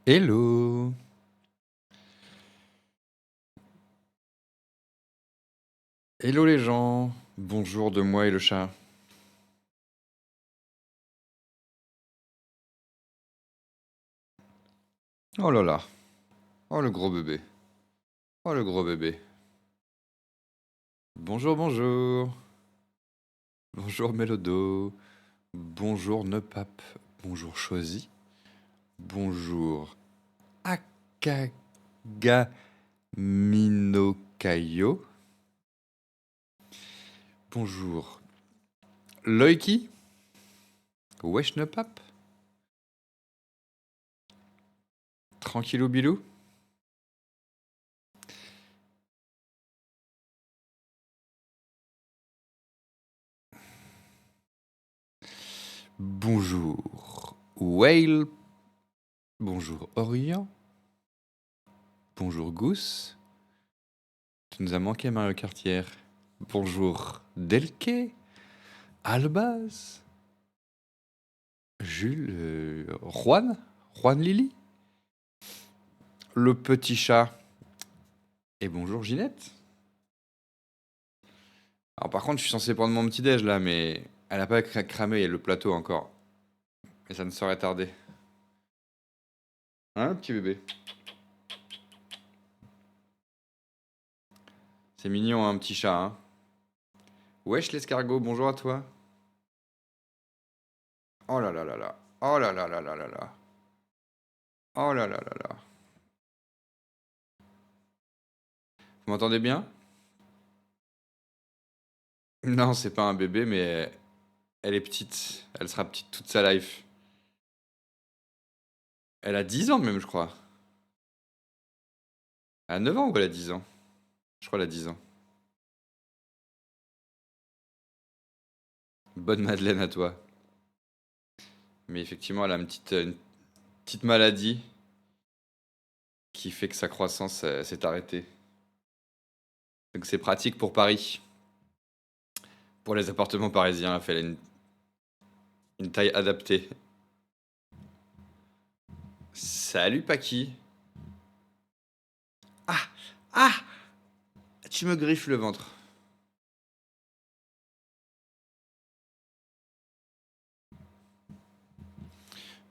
Hello! Hello les gens! Bonjour de moi et le chat. Oh là là! Oh le gros bébé! Oh le gros bébé! Bonjour, bonjour! Bonjour Mélodo! Bonjour Nepape! Bonjour Choisi! Bonjour Akaga Minokayo! Bonjour Loiki! Wesh Nepape! Tranquillou bilou? Bonjour Whale! Bonjour Orient! Bonjour Goose! Tu nous as manqué, Mario Cartier. Bonjour, Delke, Albaz, Jules, Juan, Juan Lily, le petit chat. Et bonjour, Ginette. Alors, par contre, je suis censé prendre mon petit-déj là, mais elle a pas cramé le plateau encore. Et ça ne saurait tarder. Hein, petit bébé? C'est mignon, un petit chat, hein. Wesh, l'escargot, bonjour à toi. Oh là là là là. Oh là là là là là là. Oh là là là là. Vous m'entendez bien? Non, c'est pas un bébé, mais elle est petite. Elle sera petite toute sa life. Elle a 10 ans même, je crois. Elle a 9 ans ou elle a 10 ans? Je crois qu'elle a 10 ans. Bonne Madeleine à toi. Mais effectivement, elle a une petite maladie qui fait que sa croissance s'est arrêtée. Donc c'est pratique pour Paris. Pour les appartements parisiens, elle fait une taille adaptée. Salut Paki. Ah! Ah! Tu me griffes le ventre.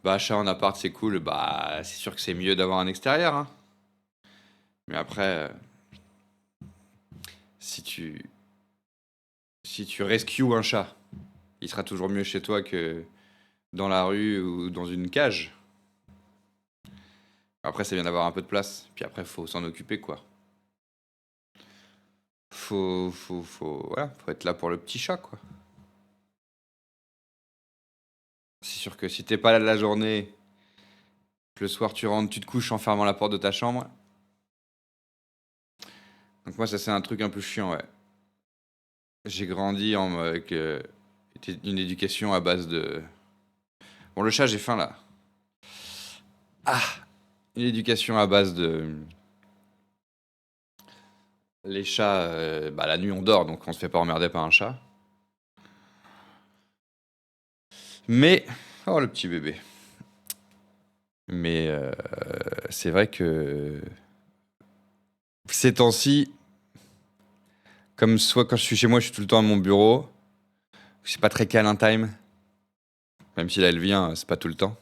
Bah, chat en appart, c'est cool. Bah, c'est sûr que c'est mieux d'avoir un extérieur, hein. Mais après, si tu, si tu rescues un chat, il sera toujours mieux chez toi que dans la rue ou dans une cage. Après, c'est bien d'avoir un peu de place. Puis après, faut s'en occuper, quoi. Voilà, faut être là pour le petit chat, quoi. C'est sûr que si t'es pas là de la journée, que le soir tu rentres, tu te couches en fermant la porte de ta chambre. Donc moi, ça c'est un truc un peu chiant, ouais. J'ai grandi avec une éducation à base de... Bon, le chat, j'ai faim, là. Ah! Une éducation à base de... Les chats, bah la nuit on dort, donc on se fait pas emmerder par un chat. Mais... Oh, le petit bébé. Mais c'est vrai que ces temps-ci, comme soit quand je suis chez moi, je suis tout le temps à mon bureau, c'est pas très câlin time, même si là elle vient, c'est pas tout le temps.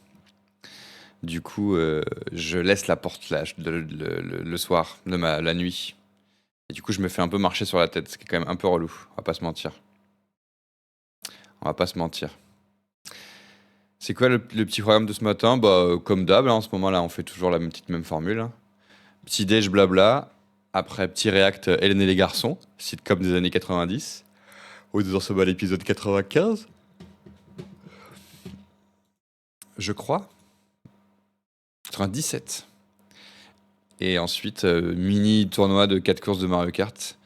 Du coup, je laisse la porte là le soir, la nuit. Et du coup, je me fais un peu marcher sur la tête, ce qui est quand même un peu relou, on va pas se mentir. On va pas se mentir. C'est quoi le petit programme de ce matin? Bah, comme d'hab, là, en ce moment-là, on fait toujours la même formule, hein. Petit déj blabla, après petit réact Hélène et les garçons, sitcom des années 90. Où nous en sommes à l'épisode 95, je crois. 97. Et ensuite, mini tournoi de 4 courses de Mario Kart.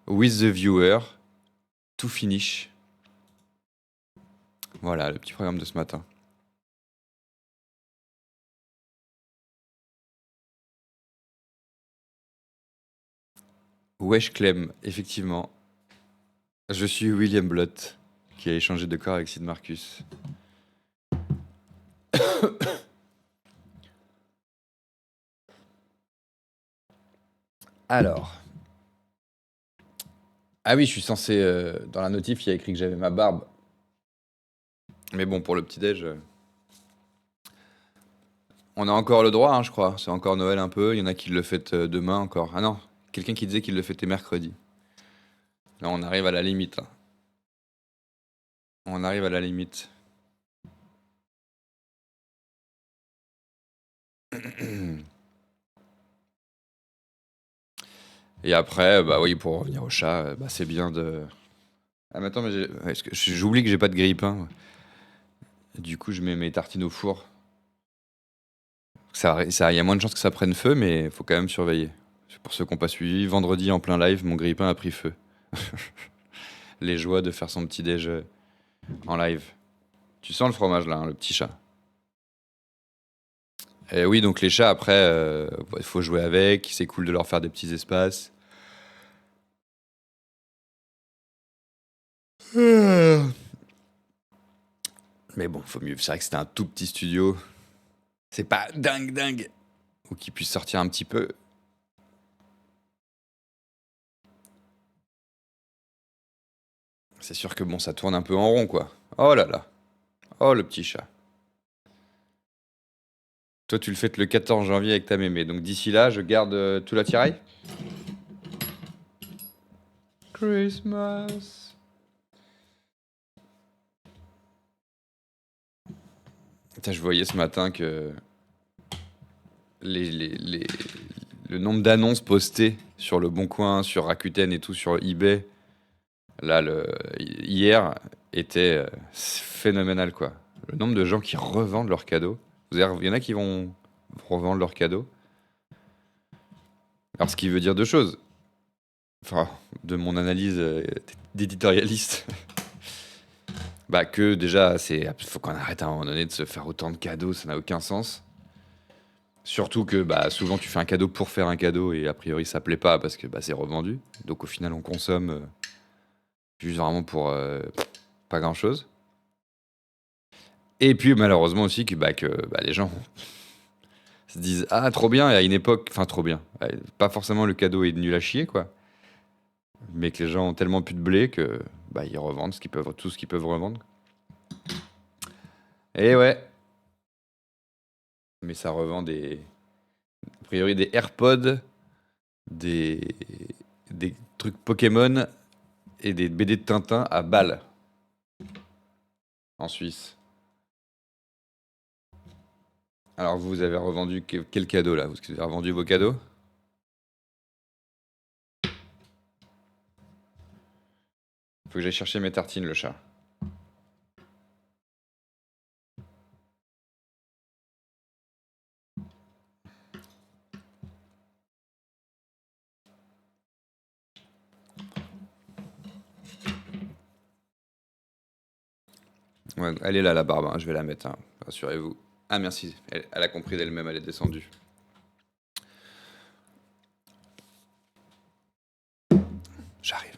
With the viewer. To finish. Voilà, le petit programme de ce matin. Wesh Clem, effectivement. Je suis William Blott, qui a échangé de corps avec Sid Marcus. Alors. Ah oui, je suis censé. Dans la notif, il y a écrit que j'avais ma barbe. Mais bon, pour le petit-déj, on a encore le droit, hein, je crois. C'est encore Noël un peu. Il y en a qui le fêtent demain encore. Ah non, quelqu'un qui disait qu'il le fêtait mercredi. Là, on arrive à la limite, là. On arrive à la limite. Et après, bah oui, pour revenir au chat, bah c'est bien de. Ah, mais attends, mais j'oublie que j'ai pas de grille-pain. Du coup, je mets mes tartines au four. Il y a moins de chances que ça prenne feu, mais faut quand même surveiller. Pour ceux qui n'ont pas suivi, vendredi en plein live, mon grille-pain a pris feu. Les joies de faire son petit déj en live. Tu sens le fromage là, hein, le petit chat. Et oui, donc les chats, après, il faut jouer avec. C'est cool de leur faire des petits espaces. Mais bon, faut mieux. C'est vrai que c'était un tout petit studio. C'est pas dingue, dingue. Ou qu'ils puissent sortir un petit peu. C'est sûr que bon, ça tourne un peu en rond, quoi. Oh là là. Oh, le petit chat. Toi, tu le fêtes le 14 janvier avec ta mémé. Donc d'ici là, je garde tout l'attirail. Christmas. Putain, je voyais ce matin que les, les- les- le nombre d'annonces postées sur le Bon Coin, sur Rakuten et tout, sur eBay, là, hier, était phénoménal, quoi. Le nombre de gens qui revendent leurs cadeaux. Il y en a qui vont revendre leurs cadeaux. Alors, ce qui veut dire deux choses. Enfin, de mon analyse d'éditorialiste. Bah que déjà, faut qu'on arrête à un moment donné de se faire autant de cadeaux, ça n'a aucun sens. Surtout que bah, souvent tu fais un cadeau pour faire un cadeau et a priori ça plaît pas parce que bah, c'est revendu. Donc au final on consomme juste vraiment pour pas grand chose. Et puis malheureusement aussi que les gens se disent ah trop bien et à une époque, enfin trop bien. Pas forcément le cadeau est nul à chier quoi. Mais que les gens ont tellement plus de blé que bah, ils revendent tout ce qu'ils peuvent revendre. Et ouais, mais ça revend a priori des AirPods, des, des trucs Pokémon et des BD de Tintin à balles en Suisse. Alors vous avez revendu quel cadeau là? Vous avez revendu vos cadeaux? Faut que j'aille chercher mes tartines, le chat. Ouais, elle est là la barbe, hein, je vais la mettre, hein, rassurez-vous. Ah merci, elle a compris d'elle-même, elle est descendue. J'arrive.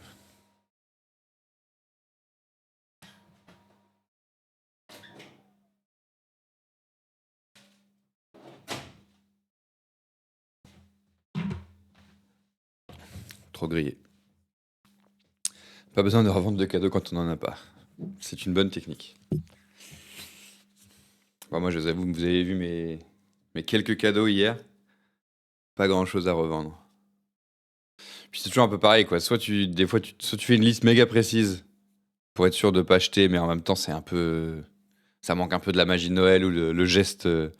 Trop grillé. Pas besoin de revendre de cadeaux quand on n'en a pas. C'est une bonne technique. Bon, moi je vous avoue que vous avez vu mes quelques cadeaux hier. Pas grand chose à revendre. Puis c'est toujours un peu pareil quoi. Des fois, soit tu fais une liste méga précise pour être sûr de pas acheter, mais en même temps, c'est un peu. Ça manque un peu de la magie de Noël ou le geste de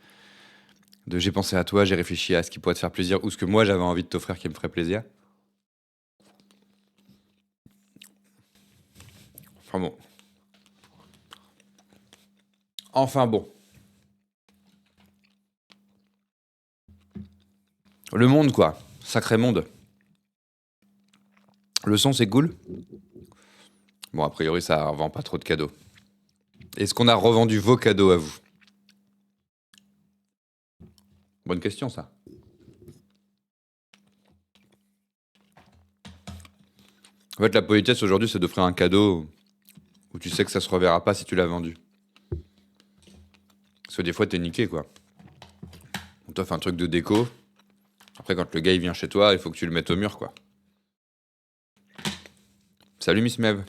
j'ai pensé à toi, j'ai réfléchi à ce qui pourrait te faire plaisir ou ce que moi j'avais envie de t'offrir qui me ferait plaisir. Enfin bon. Enfin bon. Le monde, quoi. Sacré monde. Le son, c'est cool. Bon, a priori, ça revend pas trop de cadeaux. Est-ce qu'on a revendu vos cadeaux à vous? Bonne question, ça. En fait, la politesse aujourd'hui, c'est d'offrir un cadeau où tu sais que ça se reverra pas si tu l'as vendu. Parce que des fois, t'es niqué, quoi. On t'offre un truc de déco, Après, quand le gars il vient chez toi, il faut que tu le mettes au mur, quoi. Salut Miss Mev.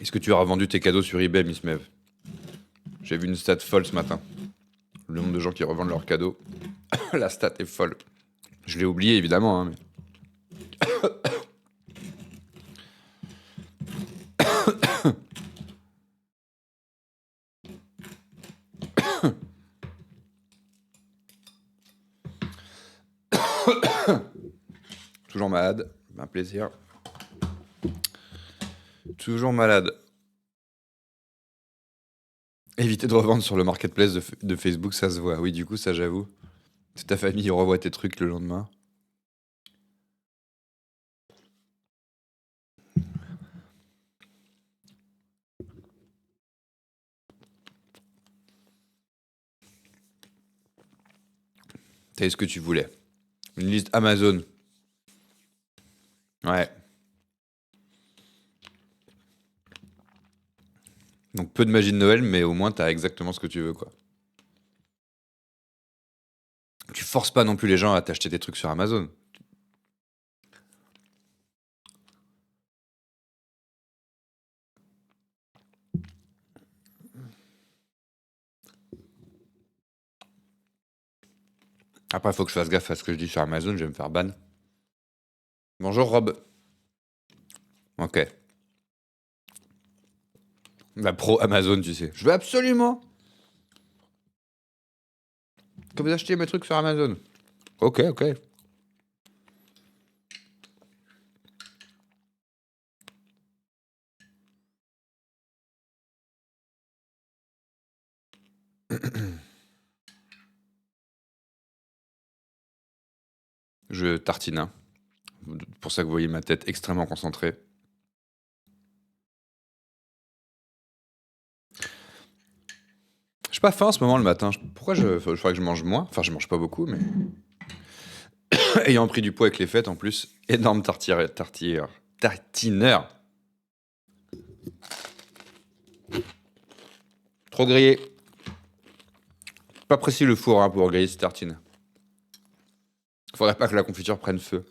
Est-ce que tu as revendu tes cadeaux sur eBay, Miss Mev? J'ai vu une stat folle ce matin. Le nombre de gens qui revendent leurs cadeaux. La stat est folle. Je l'ai oublié, évidemment, hein, mais... Toujours malade. Un plaisir. Toujours malade. Éviter de revendre sur le marketplace de Facebook, ça se voit. Oui, du coup, ça j'avoue. Toute ta famille revoit tes trucs le lendemain. T'as eu ce que tu voulais. Une liste Amazon. Ouais. Donc peu de magie de Noël, mais au moins t'as exactement ce que tu veux, quoi. Tu forces pas non plus les gens à t'acheter des trucs sur Amazon. Après, faut que je fasse gaffe à ce que je dis sur Amazon, je vais me faire ban. Bonjour Rob. Ok. La pro Amazon, tu sais. Je veux absolument que vous achetiez mes trucs sur Amazon. Ok, ok. Je tartine, hein. Pour ça que vous voyez ma tête extrêmement concentrée. J'ai pas faim en ce moment le matin. Pourquoi je faudrait que je mange moins? Enfin, je mange pas beaucoup, mais ayant pris du poids avec les fêtes en plus, énorme tartineur. Trop grillé. Pas précis le four hein, pour griller ces tartines. Faudrait pas que la confiture prenne feu.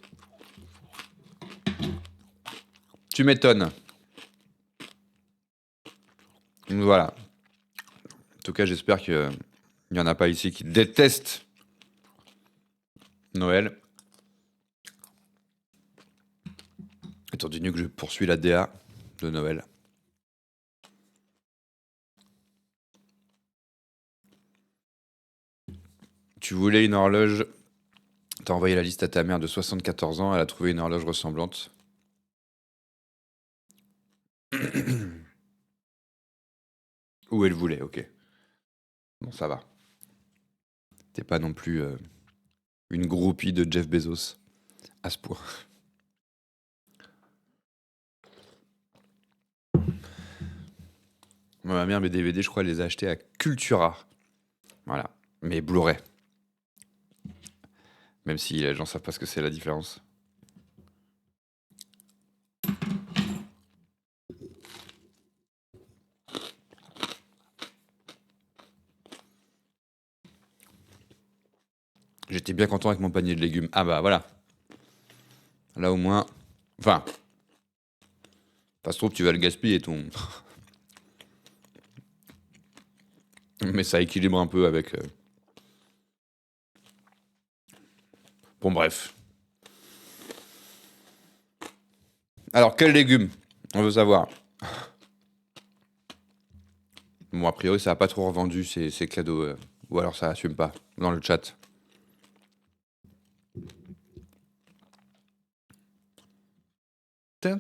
Tu m'étonnes. Voilà. En tout cas, j'espère qu'il n'y en a pas ici qui détestent Noël. Étant donné que je poursuis la DA de Noël. Tu voulais une horloge. T'as envoyé la liste à ta mère de 74 ans. Elle a trouvé une horloge ressemblante. Où elle voulait, ok. Bon, ça va. T'es pas non plus une groupie de Jeff Bezos. À ce point. Moi, ma mère, mes DVD, je crois, elle les a achetés à Cultura. Voilà. Mais Blu-ray. Même si les gens savent pas ce que c'est la différence. J'étais bien content avec mon panier de légumes. Ah bah voilà. Là au moins. Enfin. Ça se trouve, tu vas le gaspiller ton. Mais ça équilibre un peu avec. Bon, bref. Alors, quels légumes? On veut savoir. Bon, a priori, ça a pas trop revendu ces cadeaux. Ou alors ça assume pas dans le chat. Ta-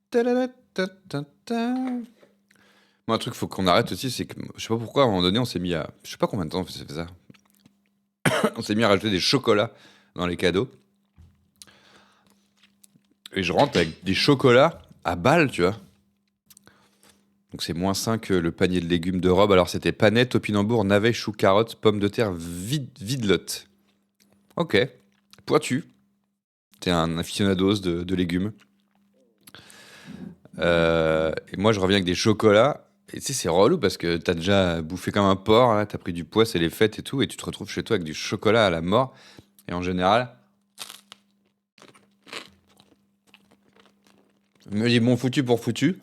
ta- ta- ta- ta- ta. Moi, un truc faut qu'on arrête aussi, c'est que je sais pas pourquoi à un moment donné on s'est mis à. Je sais pas combien de temps on fait ça. On s'est mis à rajouter des chocolats dans les cadeaux. Et je rentre avec des chocolats à balles, tu vois. Donc c'est -5 le panier de légumes de Rob. Alors c'était panais, topinambour, navets, choux, carottes, pommes de terre, videlotte. Ok. Pointu. T'es un aficionados de légumes. Et moi je reviens avec des chocolats. Et tu sais, c'est relou parce que t'as déjà bouffé comme un porc, là, t'as pris du poids, c'est les fêtes et tout, et tu te retrouves chez toi avec du chocolat à la mort. Et en général, je me dis bon foutu pour foutu.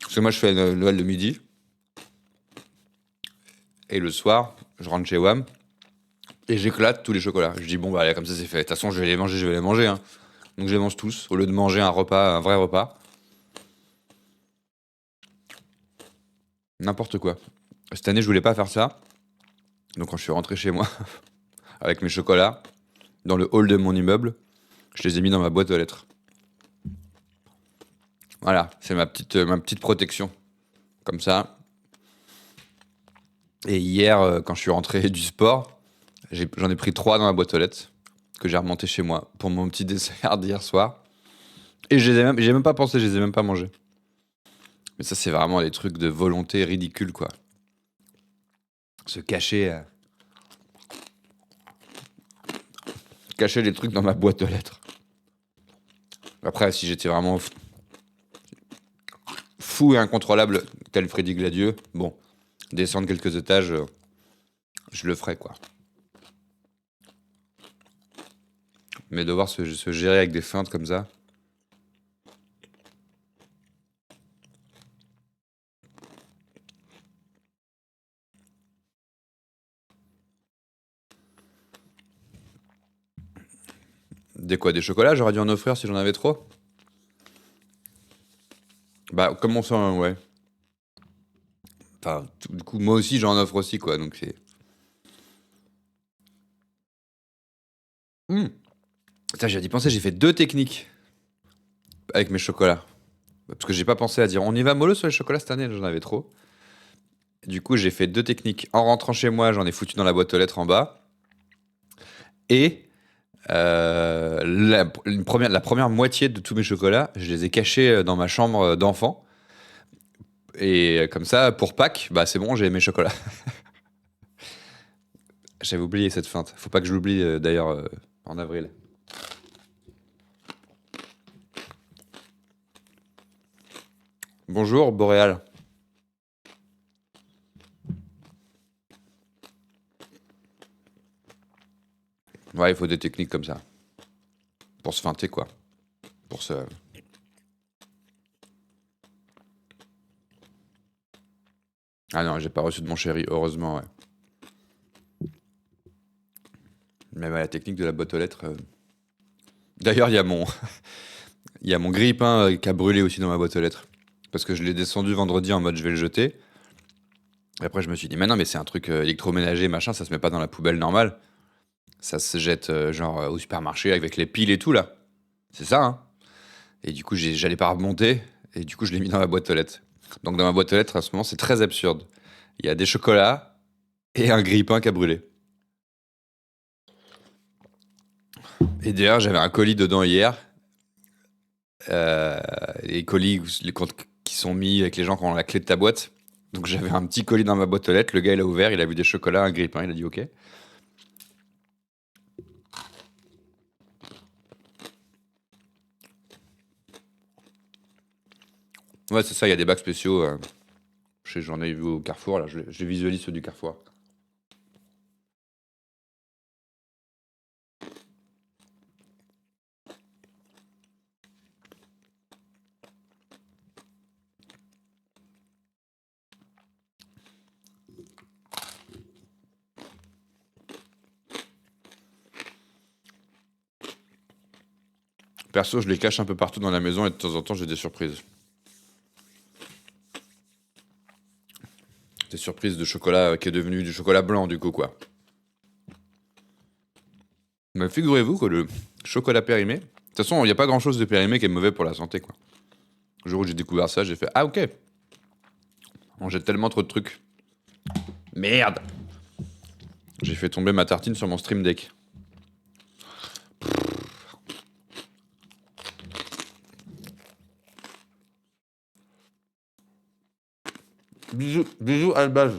Parce que moi, je fais Noël le midi. Et le soir, je rentre chez WAM. Et j'éclate tous les chocolats. Je dis bon, bah allez, comme ça c'est fait. De toute façon, je vais les manger, je vais les manger, hein. Donc je les mange tous, au lieu de manger un repas, un vrai repas. N'importe quoi. Cette année, je voulais pas faire ça. Donc quand je suis rentré chez moi, avec mes chocolats, dans le hall de mon immeuble, je les ai mis dans ma boîte aux lettres. Voilà, c'est ma petite protection. Comme ça. Et hier, quand je suis rentré du sport, j'en ai pris 3 dans ma boîte aux lettres, que j'ai remonté chez moi pour mon petit dessert d'hier soir. Et j'ai même pas pensé, je les ai même pas mangés. Mais ça, c'est vraiment des trucs de volonté ridicule, quoi. Se cacher, cacher les trucs dans ma boîte aux lettres. Après, si j'étais vraiment fou et incontrôlable, tel Freddy Gladieux, bon, descendre quelques étages, je le ferais, quoi. Mais devoir se gérer avec des feintes comme ça. Des quoi? Des chocolats? J'aurais dû en offrir si j'en avais trop? Bah, comme on sent, ouais. Enfin, du coup, moi aussi, j'en offre aussi, quoi. Donc c'est. Putain, j'ai d'y penser, j'ai fait 2 techniques avec mes chocolats. Parce que j'ai pas pensé à dire on y va mollo sur les chocolats cette année, j'en avais trop. Du coup, j'ai fait 2 techniques. En rentrant chez moi, j'en ai foutu dans la boîte aux lettres en bas. Et la première moitié de tous mes chocolats, je les ai cachés dans ma chambre d'enfant. Et comme ça, pour Pâques, bah c'est bon, j'ai mes chocolats. J'avais oublié cette feinte. Faut pas que je l'oublie d'ailleurs en avril. Bonjour, Boréal. Ouais, il faut des techniques comme ça. Pour se feinter, quoi. Pour se. Ah non, j'ai pas reçu de mon chéri, heureusement, ouais. Mais ouais, la technique de la boîte aux lettres. D'ailleurs, il y a mon grille-pain qui a brûlé aussi dans ma boîte aux lettres. Parce que je l'ai descendu vendredi en mode je vais le jeter. Et après, je me suis dit, mais non, mais c'est un truc électroménager, machin, ça se met pas dans la poubelle normale. Ça se jette genre au supermarché avec les piles et tout là. C'est ça, hein. Et du coup, j'allais pas remonter. Et du coup, je l'ai mis dans ma boîte aux lettres. Donc, dans ma boîte aux lettres, à ce moment, c'est très absurde. Il y a des chocolats et un grille-pain qui a brûlé. Et d'ailleurs, j'avais un colis dedans hier. Les colis qui sont mis avec les gens qui ont la clé de ta boîte. Donc j'avais un petit colis dans ma boîte aux lettres. Le gars, il a ouvert, il a vu des chocolats, un grille-pain, il a dit OK. Ouais, c'est ça, il y a des bacs spéciaux. J'en ai vu au Carrefour, là, je visualise ceux du Carrefour. Perso, je les cache un peu partout dans la maison et de temps en temps, j'ai des surprises. Des surprises de chocolat qui est devenu du chocolat blanc, du coup, quoi. Mais figurez-vous que le chocolat périmé, de toute façon, il n'y a pas grand-chose de périmé qui est mauvais pour la santé, quoi. Le jour où j'ai découvert ça, j'ai fait ah, OK. On jette tellement trop de trucs. Merde! J'ai fait tomber ma tartine sur mon stream deck. Bisous, bisous, Albaz.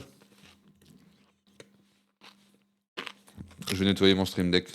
Je vais nettoyer mon stream deck.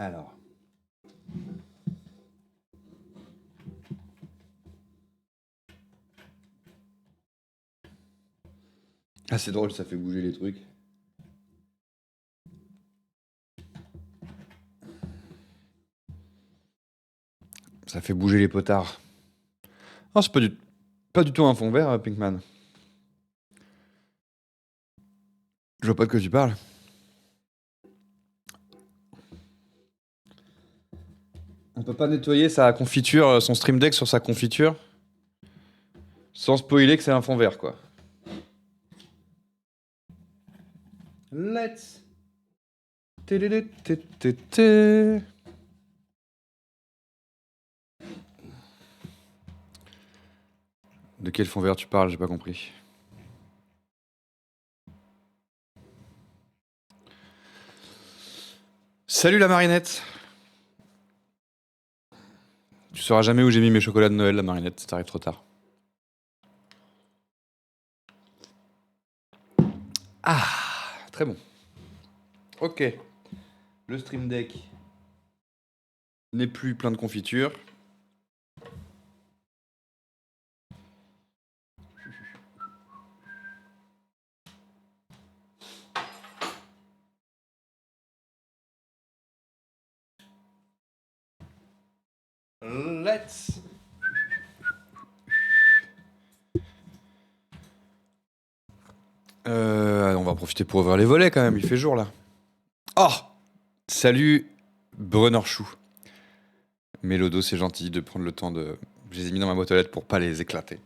Alors. Ah, c'est drôle, ça fait bouger les trucs. Ça fait bouger les potards. Non, c'est pas du tout un fond vert, Pinkman. Je vois pas de quoi tu parles. On peut pas nettoyer sa confiture, son Stream Deck sur sa confiture, sans spoiler que c'est un fond vert, quoi. Let's. Télélététété. De quel fond vert tu parles? J'ai pas compris. Salut la marinette. Tu sauras jamais où j'ai mis mes chocolats de Noël, la marinette, ça arrive trop tard. Ah, très bon. Ok. Le Stream Deck n'est plus plein de confiture. Let's. On va en profiter pour ouvrir les volets quand même, il fait jour là. Oh, salut Brunner Chou. Mélodo, c'est gentil de prendre le temps de... Je les ai mis dans ma boîte aux lettres pour pas les éclater.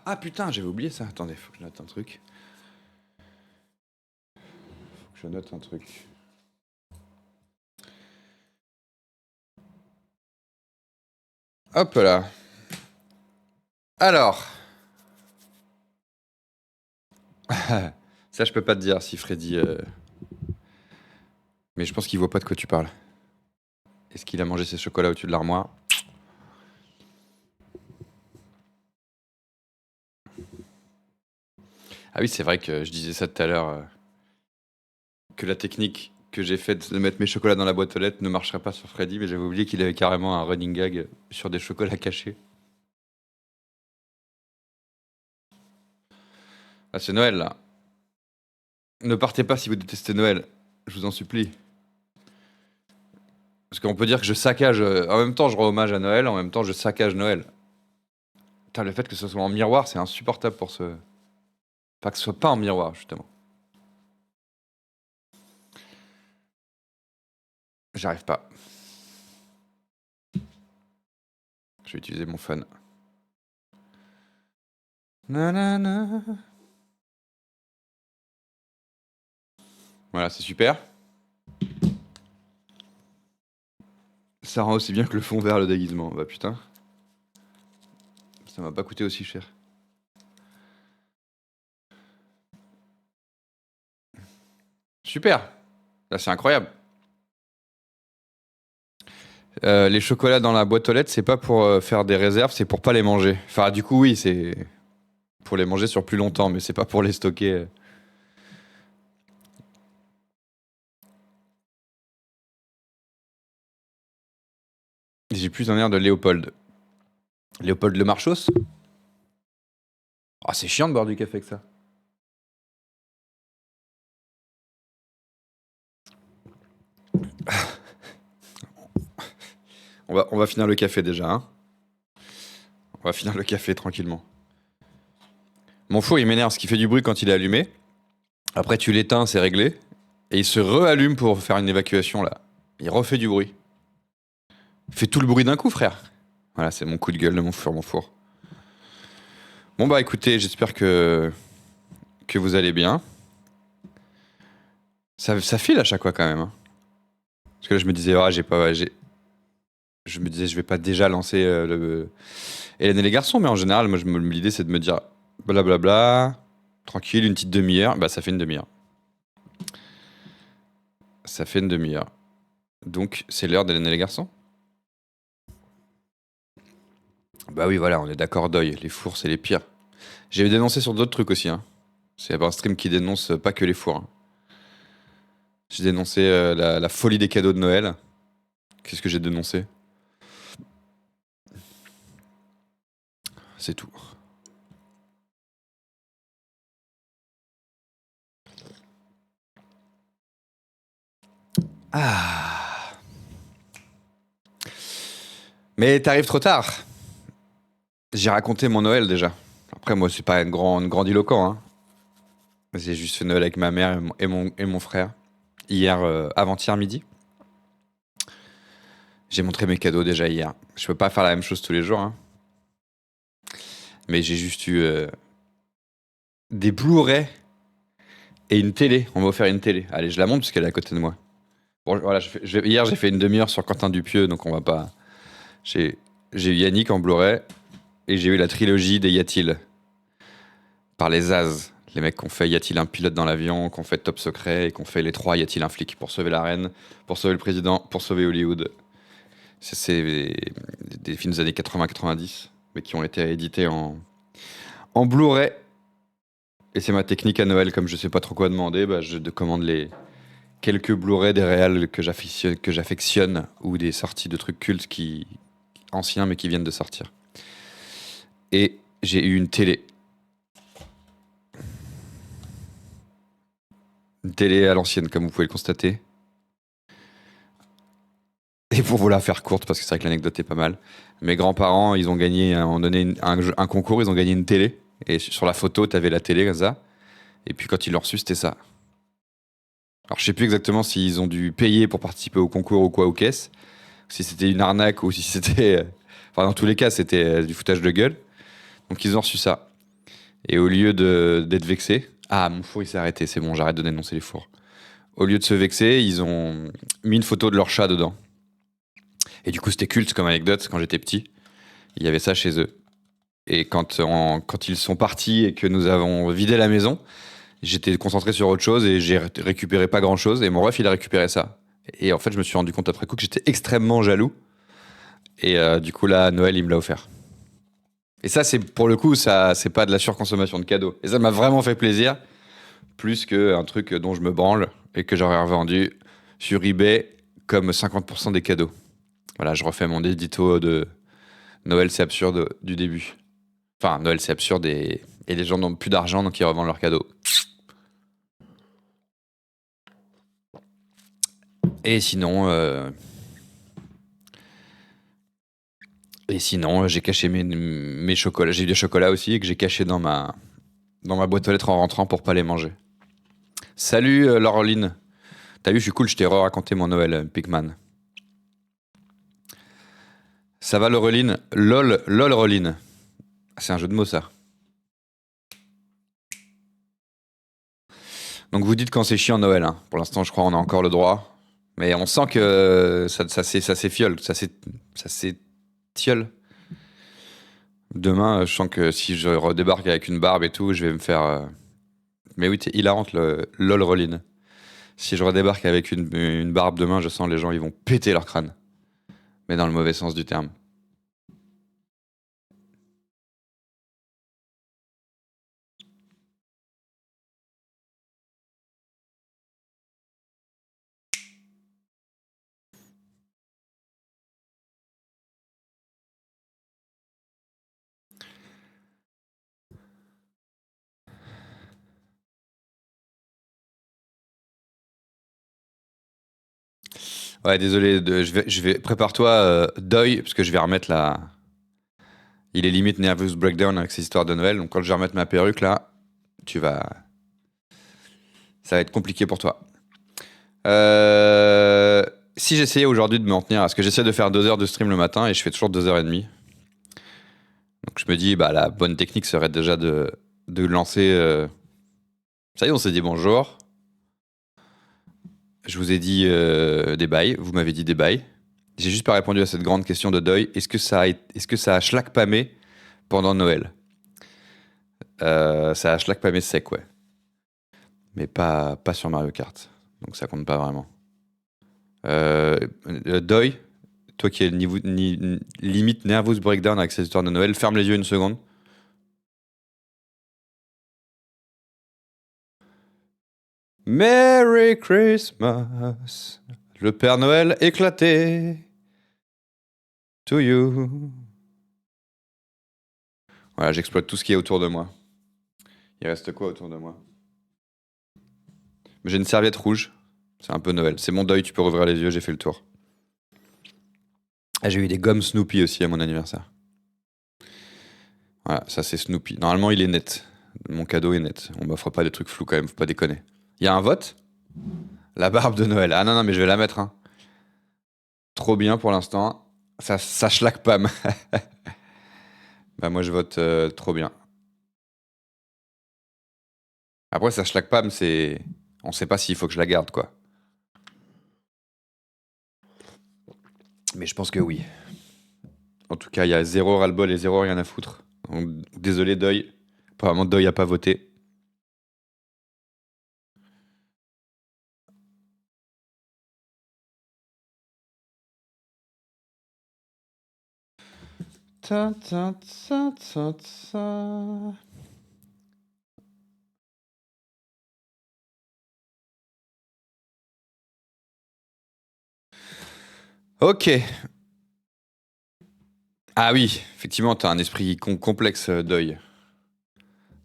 Ah putain, j'avais oublié ça. Attendez, faut que je note un truc. Hop là. Alors. Ça, je peux pas te dire si Freddy... Mais je pense qu'il voit pas de quoi tu parles. Est-ce qu'il a mangé ses chocolats au-dessus de l'armoire? Ah oui, c'est vrai que je disais ça tout à l'heure, que la technique que j'ai faite de mettre mes chocolats dans la boîte aux lettres ne marcherait pas sur Freddy, mais j'avais oublié qu'il avait carrément un running gag sur des chocolats cachés. Ah, c'est Noël, là. Ne partez pas si vous détestez Noël, je vous en supplie. Parce qu'on peut dire que je saccage... en même temps, je rends hommage à Noël, en même temps, je saccage Noël. Putain, le fait que ce soit en miroir, c'est insupportable pour ce... Enfin, que ce soit pas en miroir, justement. J'arrive pas. Je vais utiliser mon phone. Nanana. Voilà, c'est super. Ça rend aussi bien que le fond vert, le déguisement. Bah putain. Ça m'a pas coûté aussi cher. Super. Là, c'est incroyable. Les chocolats dans la boîte aux lettres, c'est pas pour faire des réserves, c'est pour pas les manger. Enfin, du coup, oui, c'est pour les manger sur plus longtemps, mais c'est pas pour les stocker. J'ai plus un air de Léopold. Léopold le Marchos? Ah, c'est chiant de boire du café avec ça. On va finir le café déjà, hein. On va finir le café tranquillement. Mon four, il m'énerve, ce qui fait du bruit quand il est allumé. Après, tu l'éteins, c'est réglé. Et il se réallume pour faire une évacuation, là. Il refait du bruit. Fais tout le bruit d'un coup, frère. Voilà, c'est mon coup de gueule de mon four, mon four. Bon bah écoutez, j'espère que vous allez bien. Ça file à chaque fois quand même, hein. Parce que là je me disais, ah, je me disais, je vais pas déjà lancer le Hélène et les garçons, mais en général, moi l'idée c'est de me dire blablabla, tranquille, une petite demi-heure. Bah ça fait une demi-heure. Ça fait une demi-heure. Donc c'est l'heure d'Hélène et les garçons. Bah oui, voilà, on est d'accord, deuil. Les fours, c'est les pires. J'ai dénoncé sur d'autres trucs aussi, hein. C'est un stream qui dénonce pas que les fours, hein. J'ai dénoncé la folie des cadeaux de Noël. Qu'est-ce que j'ai dénoncé? C'est tout. Ah. Mais t'arrives trop tard. J'ai raconté mon Noël déjà. Après, moi, c'est pas un grandiloquent, hein. J'ai juste fait Noël avec ma mère et mon frère. Hier, avant-hier midi. J'ai montré mes cadeaux déjà hier. Je peux pas faire la même chose tous les jours, hein. Mais j'ai juste eu des Blu-ray et une télé. On m'a offert une télé. Allez, je la montre parce qu'elle est à côté de moi. Bon, voilà, hier, j'ai fait une demi-heure sur Quentin Dupieux, donc on va pas. J'ai j'ai eu Yannick en Blu-ray et j'ai eu la trilogie des Y a-t-il par les As. Les mecs qui ont fait Y a-t-il un pilote dans l'avion, qui ont fait Top Secret et qui ont fait les trois Y a-t-il un flic pour sauver la reine, pour sauver le président, pour sauver Hollywood. C'est des films des années 80-90, mais qui ont été édités en Blu-ray. Et c'est ma technique à Noël, comme je sais pas trop quoi demander, bah je commande les quelques Blu-ray des réals que j'affectionne ou des sorties de trucs cultes anciens mais qui viennent de sortir. Et j'ai eu une télé. Une télé à l'ancienne, comme vous pouvez le constater. Et pour vous la faire courte, parce que c'est vrai que l'anecdote est pas mal, mes grands-parents, ils ont gagné, ont donné un concours, ils ont gagné une télé. Et sur la photo, t'avais la télé comme ça. Et puis quand ils l'ont reçue, c'était ça. Alors je sais plus exactement s'ils ont dû payer pour participer au concours ou quoi, aux caisses. Si c'était une arnaque ou si c'était. Enfin, dans tous les cas, c'était du foutage de gueule. Donc ils ont reçu ça. Et au lieu d'être vexés. Ah, mon four il s'est arrêté, c'est bon, j'arrête de dénoncer les fours. Au lieu de se vexer, ils ont mis une photo de leur chat dedans. Et du coup, c'était culte comme anecdote quand j'étais petit. Il y avait ça chez eux. Et quand ils sont partis et que nous avons vidé la maison, j'étais concentré sur autre chose et j'ai récupéré pas grand chose. Et mon ref, il a récupéré ça. Et en fait, je me suis rendu compte après coup que j'étais extrêmement jaloux. Et du coup, là, Noël, il me l'a offert. Et ça, c'est pour le coup, ça, c'est pas de la surconsommation de cadeaux. Et ça m'a vraiment fait plaisir, plus qu'un truc dont je me branle et que j'aurais revendu sur eBay comme 50% des cadeaux. Voilà, je refais mon édito de Noël, c'est absurde du début. Enfin, Noël, c'est absurde et les gens n'ont plus d'argent, donc ils revendent leurs cadeaux. Et sinon, j'ai caché mes chocolats. J'ai eu des chocolats aussi que j'ai cachés dans ma boîte aux lettres en rentrant pour pas les manger. Salut Laureline. T'as vu, je suis cool, je t'ai raconté mon Noël, Pigman. Ça va Laureline? LOL, Laureline. C'est un jeu de mots ça. Donc vous dites quand c'est chiant Noël, hein. Pour l'instant, je crois qu'on a encore le droit. Mais on sent que ça s'effiole, ça s'étiole. Demain, je sens que si je redébarque avec une barbe et tout, je vais me faire. Mais oui, t'es hilarante, le LOL Roline. Si je redébarque avec une barbe demain, je sens les gens, ils vont péter leur crâne. Mais dans le mauvais sens du terme. Ouais, désolé, prépare-toi, deuil, parce que je vais remettre la. Il est limite nervous breakdown avec ces histoires de Noël. Donc quand je vais remettre ma perruque là, tu vas. Ça va être compliqué pour toi. Euh, Si j'essayais aujourd'hui de m'en tenir à ce que j'essaie de faire 2 heures de stream le matin et je fais toujours 2 heures et demie. Donc je me dis, bah la bonne technique serait déjà de lancer. Ça y est, on s'est dit bonjour. Je vous ai dit des bails. Vous m'avez dit des bails. J'ai juste pas répondu à cette grande question de deuil. Est-ce que ça a schlack-pamé pendant Noël? Ça a schlack-pamé sec, ouais. Mais pas sur Mario Kart. Donc ça compte pas vraiment. Deuil, toi qui es limite nervous breakdown avec cette histoire de Noël, ferme les yeux une seconde. Merry Christmas, le Père Noël éclaté. To you. Voilà, j'exploite tout ce qui est autour de moi. Il reste quoi autour de moi? J'ai une serviette rouge. C'est un peu Noël. C'est mon deuil, tu peux rouvrir les yeux, j'ai fait le tour. Ah, j'ai eu des gommes Snoopy aussi à mon anniversaire. Voilà, ça c'est Snoopy. Normalement, il est net. Mon cadeau est net. On m'offre pas des trucs flous quand même, faut pas déconner. Il y a un vote? La barbe de Noël. Ah non, non, mais je vais la mettre, hein. Trop bien pour l'instant. Ça schlack pas. Bah moi je vote trop bien. Après ça schlack pas, c'est... On sait pas s'il faut que je la garde, quoi. Mais je pense que oui. En tout cas, il y a zéro ras-le-bol et zéro rien à foutre. Donc, désolé, Deuil. Apparemment, Deuil a pas voté. Ta, ta, ta, ta, ta. Ok. Ah oui, effectivement, t'as un esprit complexe, Deuil.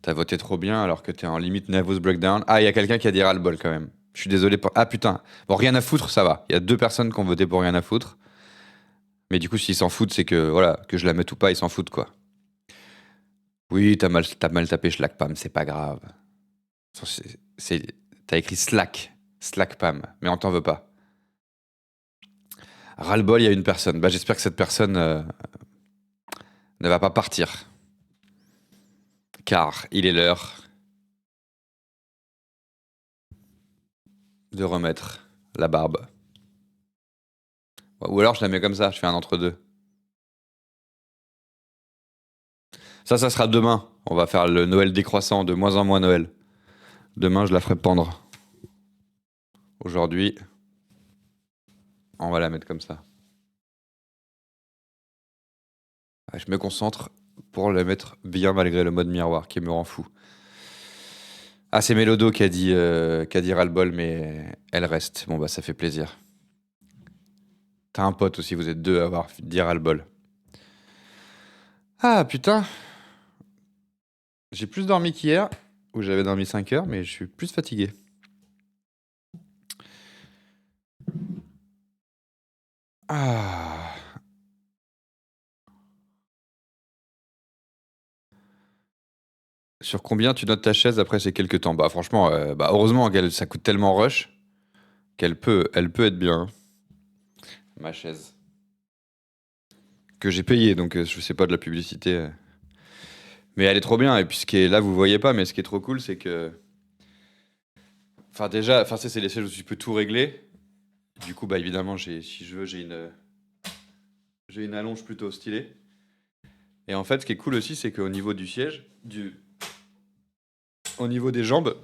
T'as voté trop bien alors que t'es en limite nervous breakdown. Ah, il y a quelqu'un qui a dit ras-le-bol quand même. Je suis désolé pour... Ah putain. Bon, rien à foutre, ça va. Il y a 2 personnes qui ont voté pour rien à foutre. Mais du coup, s'ils s'en foutent, c'est que, voilà, que je la mette ou pas, ils s'en foutent, quoi. Oui, t'as mal tapé Slack Pam, c'est pas grave. T'as écrit Slack. Slack Pam, mais on t'en veut pas. Ras-le-bol, il y a une personne. Bah, j'espère que cette personne ne va pas partir. Car il est l'heure de remettre la barbe. Ou alors je la mets comme ça, je fais un entre-deux. Ça sera demain. On va faire le Noël décroissant, de moins en moins Noël. Demain, je la ferai pendre. Aujourd'hui, on va la mettre comme ça. Je me concentre pour la mettre bien malgré le mode miroir qui me rend fou. Ah, c'est Mélodo qui a dit ras-le-bol, mais elle reste. Bon, bah, ça fait plaisir. T'as un pote aussi, vous êtes 2 à avoir dit ras-le-bol. Ah, putain. J'ai plus dormi qu'hier, où j'avais dormi 5 heures, mais je suis plus fatigué. Ah. Sur combien tu notes ta chaise après ces quelques temps? Bah franchement, bah heureusement qu'elle ça coûte tellement rush elle peut être bien, hein, ma chaise. Que j'ai payée, donc je fais pas de la publicité. Mais elle est trop bien, et puis ce qui est là, vous voyez pas, mais ce qui est trop cool, c'est que... Enfin déjà, enfin ça, c'est les sièges où tu peux tout régler. Du coup, bah évidemment, si je veux, j'ai une allonge plutôt stylée. Et en fait, ce qui est cool aussi, c'est qu'au niveau du siège, au niveau des jambes,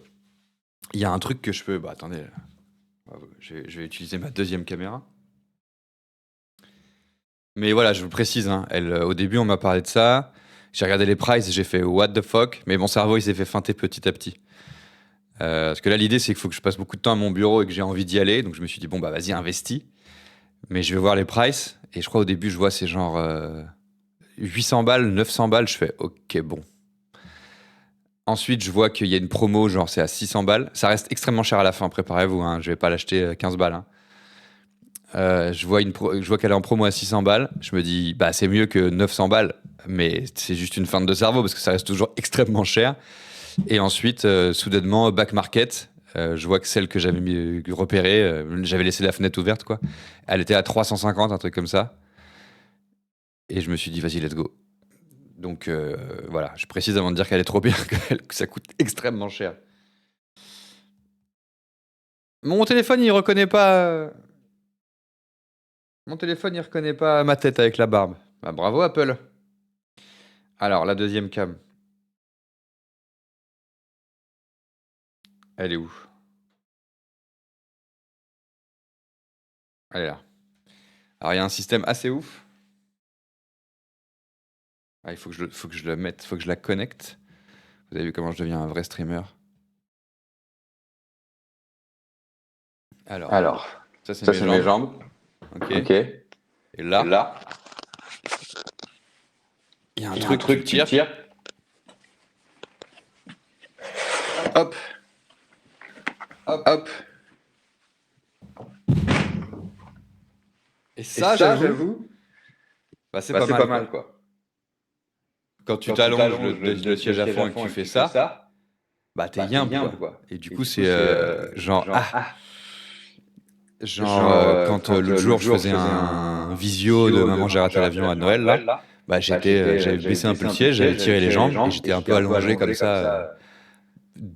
il y a un truc que je peux... Bah attendez, je vais utiliser ma deuxième caméra. Mais voilà, je vous précise, hein, au début, on m'a parlé de ça. J'ai regardé les prices, j'ai fait what the fuck, mais mon cerveau, il s'est fait feinter petit à petit. Parce que là, l'idée, c'est qu'il faut que je passe beaucoup de temps à mon bureau et que j'ai envie d'y aller. Donc, je me suis dit, bon, bah, vas-y, investis. Mais je vais voir les prices. Et je crois au début, je vois, c'est genre 800 balles, 900 balles. Je fais, ok, bon. Ensuite, je vois qu'il y a une promo, genre, c'est à 600 balles. Ça reste extrêmement cher à la fin, préparez-vous, hein, je vais pas l'acheter 15 balles, hein. Je vois qu'elle est en promo à 600 balles. Je me dis, bah, c'est mieux que 900 balles. Mais c'est juste une feinte de cerveau parce que ça reste toujours extrêmement cher. Et ensuite, soudainement, back market, Je vois que celle que j'avais repérée, j'avais laissé la fenêtre ouverte, quoi. Elle était à 350, un truc comme ça. Et je me suis dit, vas-y, let's go. Donc voilà, je précise avant de dire qu'elle est trop bien, que ça coûte extrêmement cher. Mon téléphone, il reconnaît pas. Mon téléphone, il reconnaît pas ma tête avec la barbe. Bah, bravo Apple. Alors, la deuxième cam, elle est où? Elle est là. Alors, il y a un système assez ouf. Ah, il faut que je le mette, faut que je la connecte. Vous avez vu comment je deviens un vrai streamer. Alors, Alors, ça c'est ça mes c'est mes jambes. jambes. Ok. Ok. Et Et là, là, il y a un il y a un truc, tu le truc, tu le tires. tires. Hop. Hop. Et Et ça, ça, j'avoue, j'avoue, bah, c'est bah, pas c'est pas mal, mal, quoi. quoi. Quand tu Quand tu t'allonges t'allonges le le siège à siège à fond et que fond tu et que fais tu fais ça, ça, bah t'es bah t'es yimbe, yimbe, quoi. quoi. Et du Et coup, du coup, c'est c'est genre, genre, quand quand l'autre jour l'autre je jour je faisais faisais un un visio de visio de Maman j'ai maman raté j'ai raté l'avion à l'avion à Noël, Noël, là, là, bah bah j'avais j'avais baissé un peu baissé le un peu le siège, j'avais siège, j'avais tiré les tiré les jambes et jambes j'étais et un peu j'étais un peu allongé comme allongé comme ça, ça,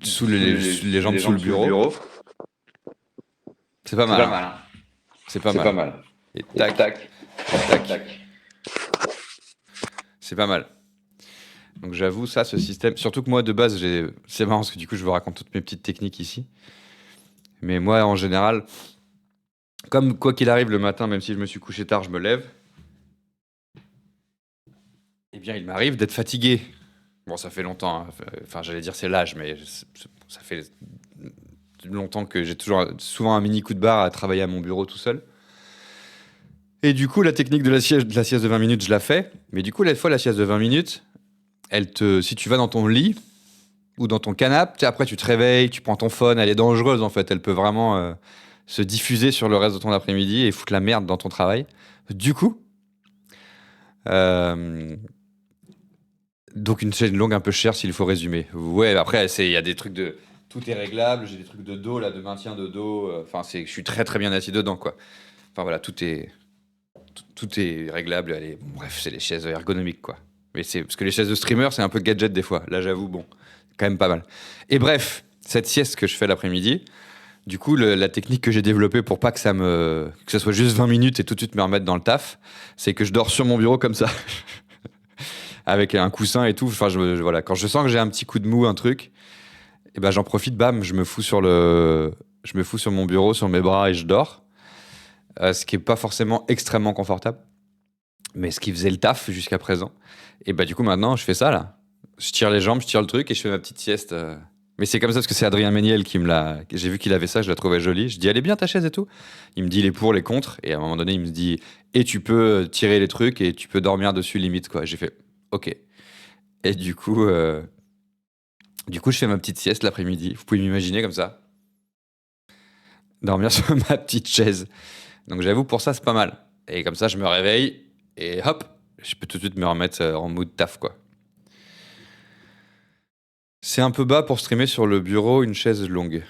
sous sous les jambes les sous le jambes sous le bureau. bureau. C'est pas C'est mal, pas hein. mal, hein. C'est pas C'est pas mal. mal. Et Et tac, tac, et tac. tac. C'est pas mal. Donc j'avoue, ça, ce système. Surtout que moi, de base, c'est marrant parce que du coup, je vous raconte toutes mes petites techniques ici. Mais moi, en général, comme quoi qu'il arrive le matin, même si je me suis couché tard, je me lève. Eh bien, il m'arrive d'être fatigué. Bon, ça fait longtemps, hein. Enfin, j'allais dire c'est l'âge, mais ça fait longtemps que j'ai toujours souvent un mini coup de barre à travailler à mon bureau tout seul. Et du coup, la technique de la sieste de 20 minutes, je la fais. Mais du coup, la fois, la sieste de 20 minutes, si tu vas dans ton lit ou dans ton canapé, tu sais, après tu te réveilles, tu prends ton phone, elle est dangereuse en fait. Elle peut vraiment se diffuser sur le reste de ton après-midi et foutre la merde dans ton travail. Du coup, euh, donc une chaîne longue un peu chère s'il faut résumer. Ouais, après, il y a des trucs de... Tout est réglable, j'ai des trucs de dos, là, de maintien de dos. Enfin, je suis très très bien assis dedans, quoi. Enfin voilà, tout est réglable. Allez, bon, bref, c'est les chaises ergonomiques, quoi. Mais c'est parce que les chaises de streamer, c'est un peu gadget des fois. Là, j'avoue, bon, quand même pas mal. Et bref, cette sieste que je fais l'après-midi, du coup, la technique que j'ai développée pour pas que que ça soit juste 20 minutes et tout de suite me remettre dans le taf, c'est que je dors sur mon bureau comme ça, avec un coussin et tout. Enfin, voilà, quand je sens que j'ai un petit coup de mou, un truc, et ben j'en profite, bam, je me fous sur mon bureau, sur mes bras et je dors. Ce qui est pas forcément extrêmement confortable, mais ce qui faisait le taf jusqu'à présent. Et bah du coup maintenant je fais ça là. Je tire les jambes, je tire le truc et je fais ma petite sieste. Mais c'est comme ça parce que c'est Adrien Méniel qui me l'a. J'ai vu qu'il avait ça, je la trouvais jolie. Je dis elle est bien ta chaise et tout. Il me dit les pour, les contre. Et à un moment donné il me dit et tu peux tirer les trucs et tu peux dormir dessus limite quoi. J'ai fait ok. Et du coup je fais ma petite sieste l'après-midi. Vous pouvez m'imaginer comme ça, dormir sur ma petite chaise. Donc j'avoue pour ça c'est pas mal. Et comme ça je me réveille et hop, je peux tout de suite me remettre en mood taf quoi. C'est un peu bas pour streamer sur le bureau une chaise longue.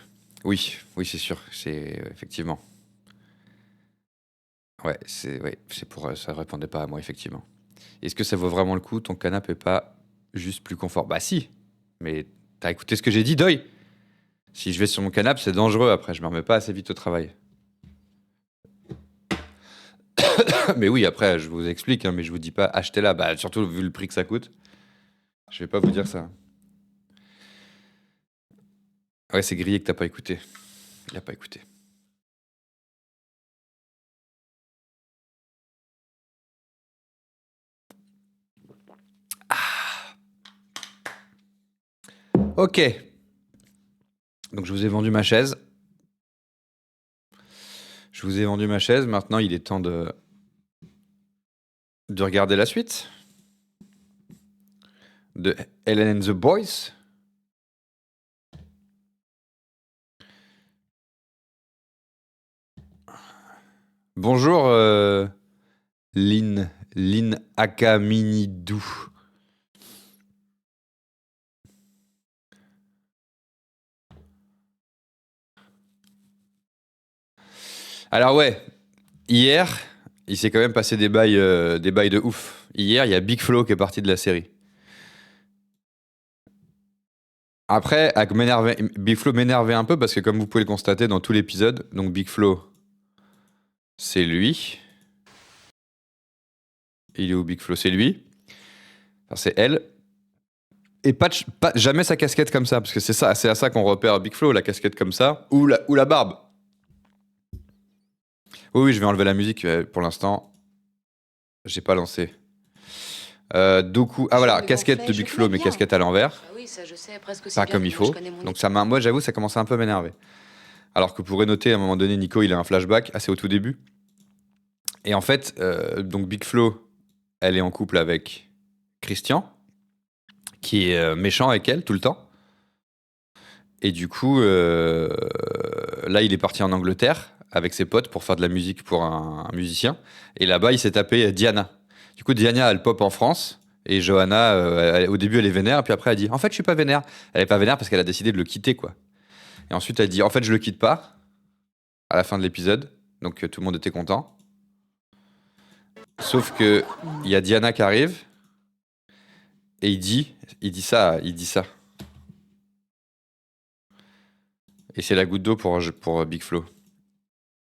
Oui, oui, c'est sûr, c'est effectivement. Ouais, c'est pour ça répondait pas à moi effectivement. Est-ce que ça vaut vraiment le coup? Ton canapé est pas juste plus confort? Bah si, mais t'as écouté ce que j'ai dit, Doy? Si je vais sur mon canapé, c'est dangereux après, je me remets pas assez vite au travail. Mais oui, après, je vous explique, hein, mais je vous dis pas achetez-la, bah surtout vu le prix que ça coûte. Je vais pas vous dire ça. Ouais, c'est grillé que t'as pas écouté. Il a pas écouté. Ok, donc je vous ai vendu ma chaise. Je vous ai vendu ma chaise, maintenant il est temps de regarder la suite de Ellen and the Boys. Bonjour Lynn Akaminidou. Alors ouais, hier, il s'est quand même passé des bails de ouf. Hier, il y a Big Flo qui est parti de la série. Après, Big Flo m'énervait un peu parce que comme vous pouvez le constater dans tout l'épisode, donc Big Flo, c'est lui. Il est où Big Flo? C'est lui. Enfin, c'est elle. Et jamais sa casquette comme ça, parce que c'est à ça qu'on repère Big Flo, la casquette comme ça, ou la barbe. Oui, oui, je vais enlever la musique pour l'instant. J'ai pas lancé. Doku. Ah voilà, casquette de Big Flo, mais casquette à l'envers. Ah oui, ça je sais, presque aussi Pas bien comme que il moi, je faut. connais mon Donc moi j'avoue, ça commençait un peu à m'énerver. Alors que pourrait noter, à un moment donné, Nico, il a un flashback assez au tout début. Et en fait, donc Big Flo, elle est en couple avec Christian, qui est méchant avec elle tout le temps. Et du coup, là, il est parti en Angleterre avec ses potes pour faire de la musique pour un musicien. Et là-bas, il s'est tapé Diana. Du coup, Diana, elle pop en France. Et Johanna, au début, elle est vénère. Puis après, elle dit en fait, je suis pas vénère. Elle est pas vénère parce qu'elle a décidé de le quitter, quoi. Et ensuite, elle dit en fait, je le quitte pas. À la fin de l'épisode. Donc, tout le monde était content. Sauf que il y a Diana qui arrive. Et il dit ça. Et c'est la goutte d'eau pour Big Flo.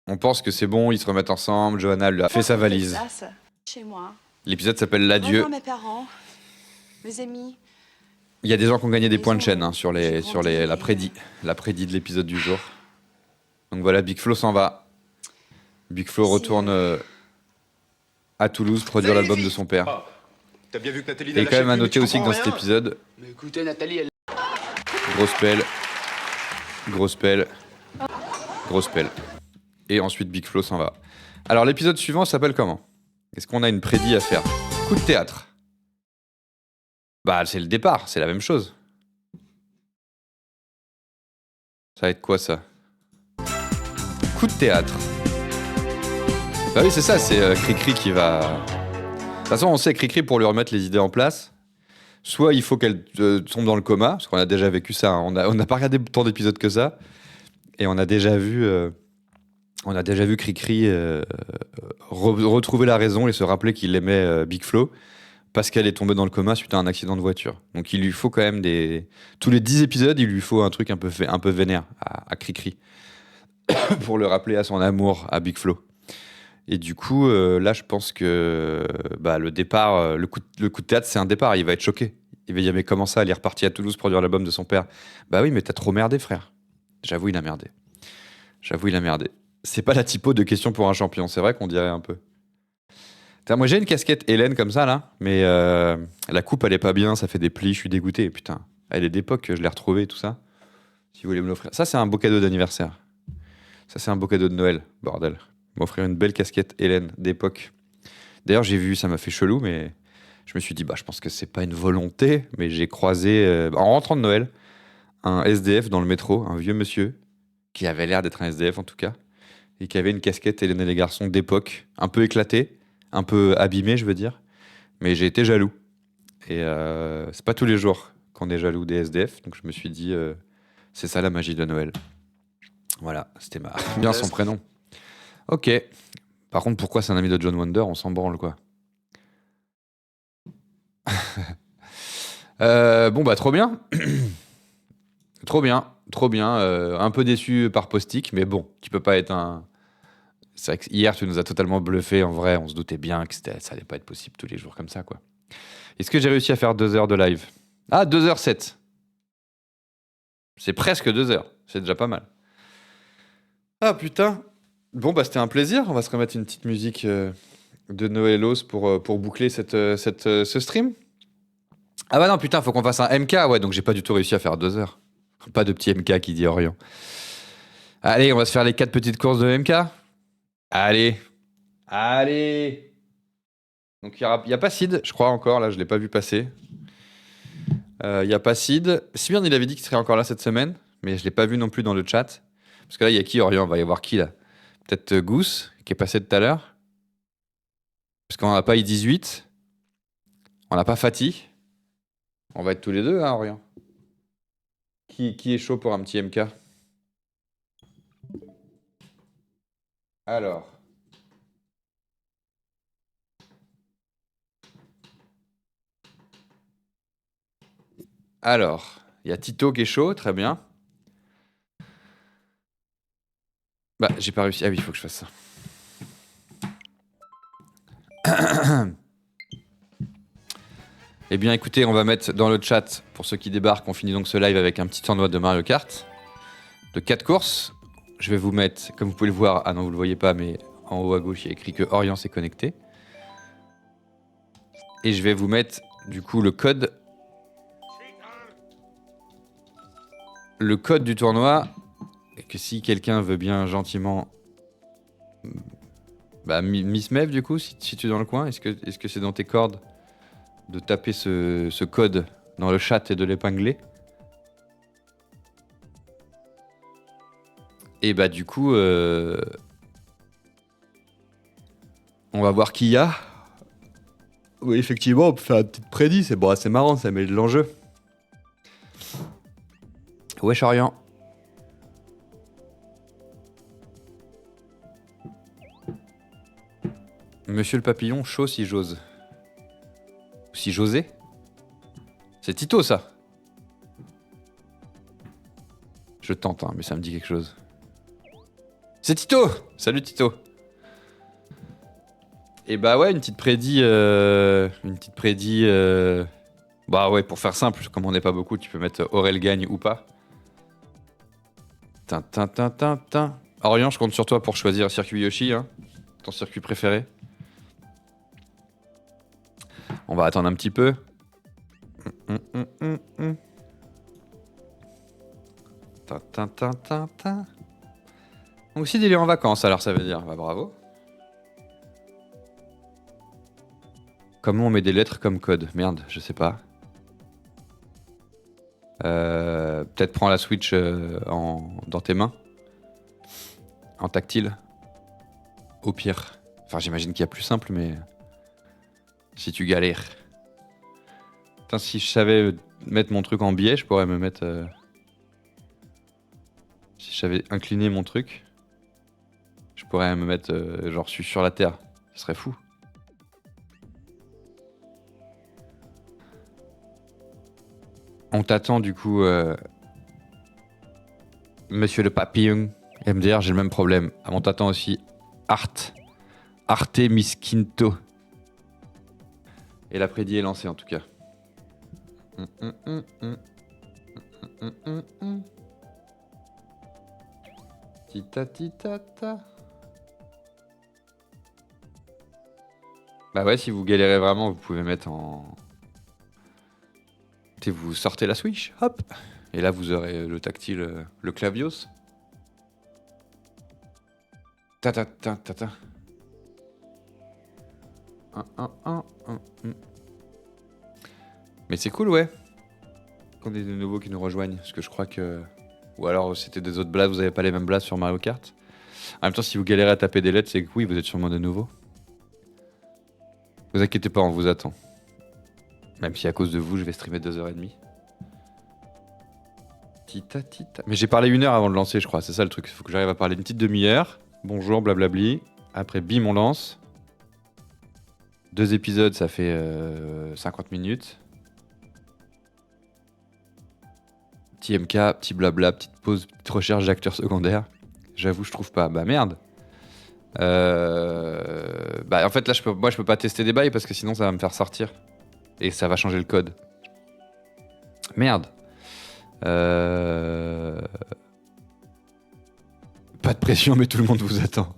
On pense que c'est bon, ils se remettent ensemble, Johanna elle a fait sa valise. Chez moi. L'épisode s'appelle L'adieu. Rejoins mes parents, mes amis. Il y a des gens qui ont gagné des Ils points de ont- chaîne sur j'ai grandi la prédit de l'épisode du jour. Donc voilà, Big Flo s'en va. Big Flo Si, retourne à Toulouse produire l'album de son père. Ah, t'as bien vu que Nathalie Et n'a quand même lâché à plus, mais noter tu aussi que dans comprends cet rien. épisode, Mais écoutez, Nathalie, elle... grosse pelle, grosse pelle, grosse pelle. Et ensuite Big Flo s'en va. Alors l'épisode suivant s'appelle comment? Est-ce qu'on a une prédit à faire? Coup de théâtre. Bah c'est le départ, c'est la même chose. Ça va être quoi ça? Coup de théâtre. Bah oui c'est ça, c'est Cricri qui va... De toute façon on sait Cricri pour lui remettre les idées en place. Soit il faut qu'elle tombe dans le coma, parce qu'on a déjà vécu ça, hein. On n'a pas regardé tant d'épisodes que ça. Et on a déjà vu Cricri retrouver la raison et se rappeler qu'il aimait Big Flo parce qu'elle est tombée dans le coma suite à un accident de voiture. Donc il lui faut quand même tous les 10 épisodes, il lui faut un truc un peu vénère à Cricri pour le rappeler à son amour à Big Flo. Et du coup, là, je pense que le départ, le coup de théâtre, c'est un départ. Il va être choqué. Il va dire mais comment ça, elle est repartie à Toulouse produire l'album de son père? Bah oui, mais t'as trop merdé, frère. J'avoue, il a merdé. C'est pas la typo de question pour un champion, c'est vrai qu'on dirait un peu. Putain, moi j'ai une casquette Hélène comme ça là, mais la coupe elle est pas bien, ça fait des plis, je suis dégoûté. Putain, elle est d'époque, je l'ai retrouvée tout ça. Si vous voulez me l'offrir. Ça c'est un beau cadeau d'anniversaire. Ça c'est un beau cadeau de Noël, bordel. M'offrir une belle casquette Hélène d'époque. D'ailleurs j'ai vu, ça m'a fait chelou, mais je me suis dit, bah je pense que c'est pas une volonté, mais j'ai croisé, en rentrant de Noël, un SDF dans le métro, un vieux monsieur, qui avait l'air d'être un SDF en tout cas, et qui avait une casquette Hélène et les garçons d'époque, un peu éclatée, un peu abîmée, je veux dire. Mais j'ai été jaloux. Et c'est pas tous les jours qu'on est jaloux des SDF, donc je me suis dit, c'est ça la magie de Noël. Voilà, c'était bien son prénom. Ok. Par contre, pourquoi c'est un ami de John Wonder? On s'en branle, quoi. Bon, bah, trop bien. Trop bien, trop bien. Un peu déçu par Postic, mais bon, tu peux pas être un. C'est vrai que hier, tu nous as totalement bluffé. En vrai, on se doutait bien que ça allait pas être possible tous les jours comme ça, quoi. Est-ce que j'ai réussi à faire 2 heures de live? Ah, 2h07. C'est presque 2 heures. C'est déjà pas mal. Ah, putain. Bon, bah, c'était un plaisir. On va se remettre une petite musique de Noëlos pour boucler ce stream. Ah, bah non, putain, faut qu'on fasse un MK. Ouais, donc j'ai pas du tout réussi à faire 2 heures. Pas de petit MK qui dit Orient. Allez, on va se faire les 4 petites courses de MK. Allez. Allez. Donc, il y a pas Sid, je crois encore. Là, je l'ai pas vu passer. Il y a pas Sid. Si bien il avait dit qu'il serait encore là cette semaine, mais je l'ai pas vu non plus dans le chat. Parce que là, il y a qui, Orient? On va y avoir qui, là? Peut-être Goose, qui est passé tout à l'heure. Parce qu'on n'a pas I18. On n'a pas Fatih. On va être tous les deux, hein, Orient. Qui est chaud pour un petit MK? Alors. Alors, il y a Tito qui est chaud, très bien. Bah, j'ai pas réussi. Ah oui, il faut que je fasse ça. Eh bien, écoutez, on va mettre dans le chat, pour ceux qui débarquent, on finit donc ce live avec un petit tournoi de Mario Kart de 4 courses. Je vais vous mettre, comme vous pouvez le voir, ah non, vous le voyez pas, mais en haut à gauche, il y a écrit que Orient s'est connecté. Et je vais vous mettre, du coup, le code du tournoi. Et que si quelqu'un veut bien gentiment. Bah, Miss Mev, du coup, si tu es dans le coin, est-ce que c'est dans tes cordes de taper ce code dans le chat et de l'épingler? Et bah, du coup, on va voir qui y a. Oui, effectivement, on peut faire un petit prédit, c'est bon, assez marrant, ça met de l'enjeu. Wesh Orient. Monsieur le papillon, chaud si j'ose. Si j'osais. C'est Tito ça. Je tente, hein, mais ça me dit quelque chose. C'est Tito. Salut Tito. Et bah ouais, une petite prédit. Bah ouais, pour faire simple, comme on n'est pas beaucoup, tu peux mettre Aurel gagne ou pas. Tin. Orient, je compte sur toi pour choisir circuit Yoshi, hein. Ton circuit préféré. On va attendre un petit peu. Tin. Donc Sid il est en vacances, alors ça veut dire. Bah bravo. Comment on met des lettres comme code? Merde, je sais pas. Peut-être prends la Switch dans tes mains. En tactile. Au pire. Enfin, j'imagine qu'il y a plus simple, mais... Si tu galères. Putain, si je savais mettre mon truc en biais, je pourrais me mettre... Si je savais incliner mon truc, je pourrais me mettre genre sur la terre. Ce serait fou. On t'attend du coup, Monsieur le Papillon. MDR, j'ai le même problème. Ah, on t'attend aussi, Arte Misquinto. Et la prédit est lancée en tout cas. Tita. Bah ouais, si vous galérez vraiment, vous pouvez mettre en... Et vous sortez la Switch, hop. Et là, vous aurez le tactile, le clavios. Ta. Mais c'est cool, ouais. Qu'on ait de nouveaux qui nous rejoignent. Parce que je crois que... Ou alors, c'était des autres blagues, vous avez pas les mêmes blagues sur Mario Kart. En même temps, si vous galérez à taper des lettres, c'est que oui, vous êtes sûrement de nouveau. Vous inquiétez pas, on vous attend. Même si à cause de vous, je vais streamer 2h30. Tita. Mais j'ai parlé 1 heure avant de lancer, je crois. C'est ça le truc. Il faut que j'arrive à parler une petite demi-heure. Bonjour, blablabli. Après, bim, on lance. 2 épisodes, ça fait 50 minutes. Petit MK, petit blabla, petite pause, petite recherche d'acteurs secondaires. J'avoue, je trouve pas. Bah merde. Bah en fait, là, je peux pas tester des bails parce que sinon, ça va me faire sortir. Et ça va changer le code. Merde. Pas de pression, mais tout le monde vous attend.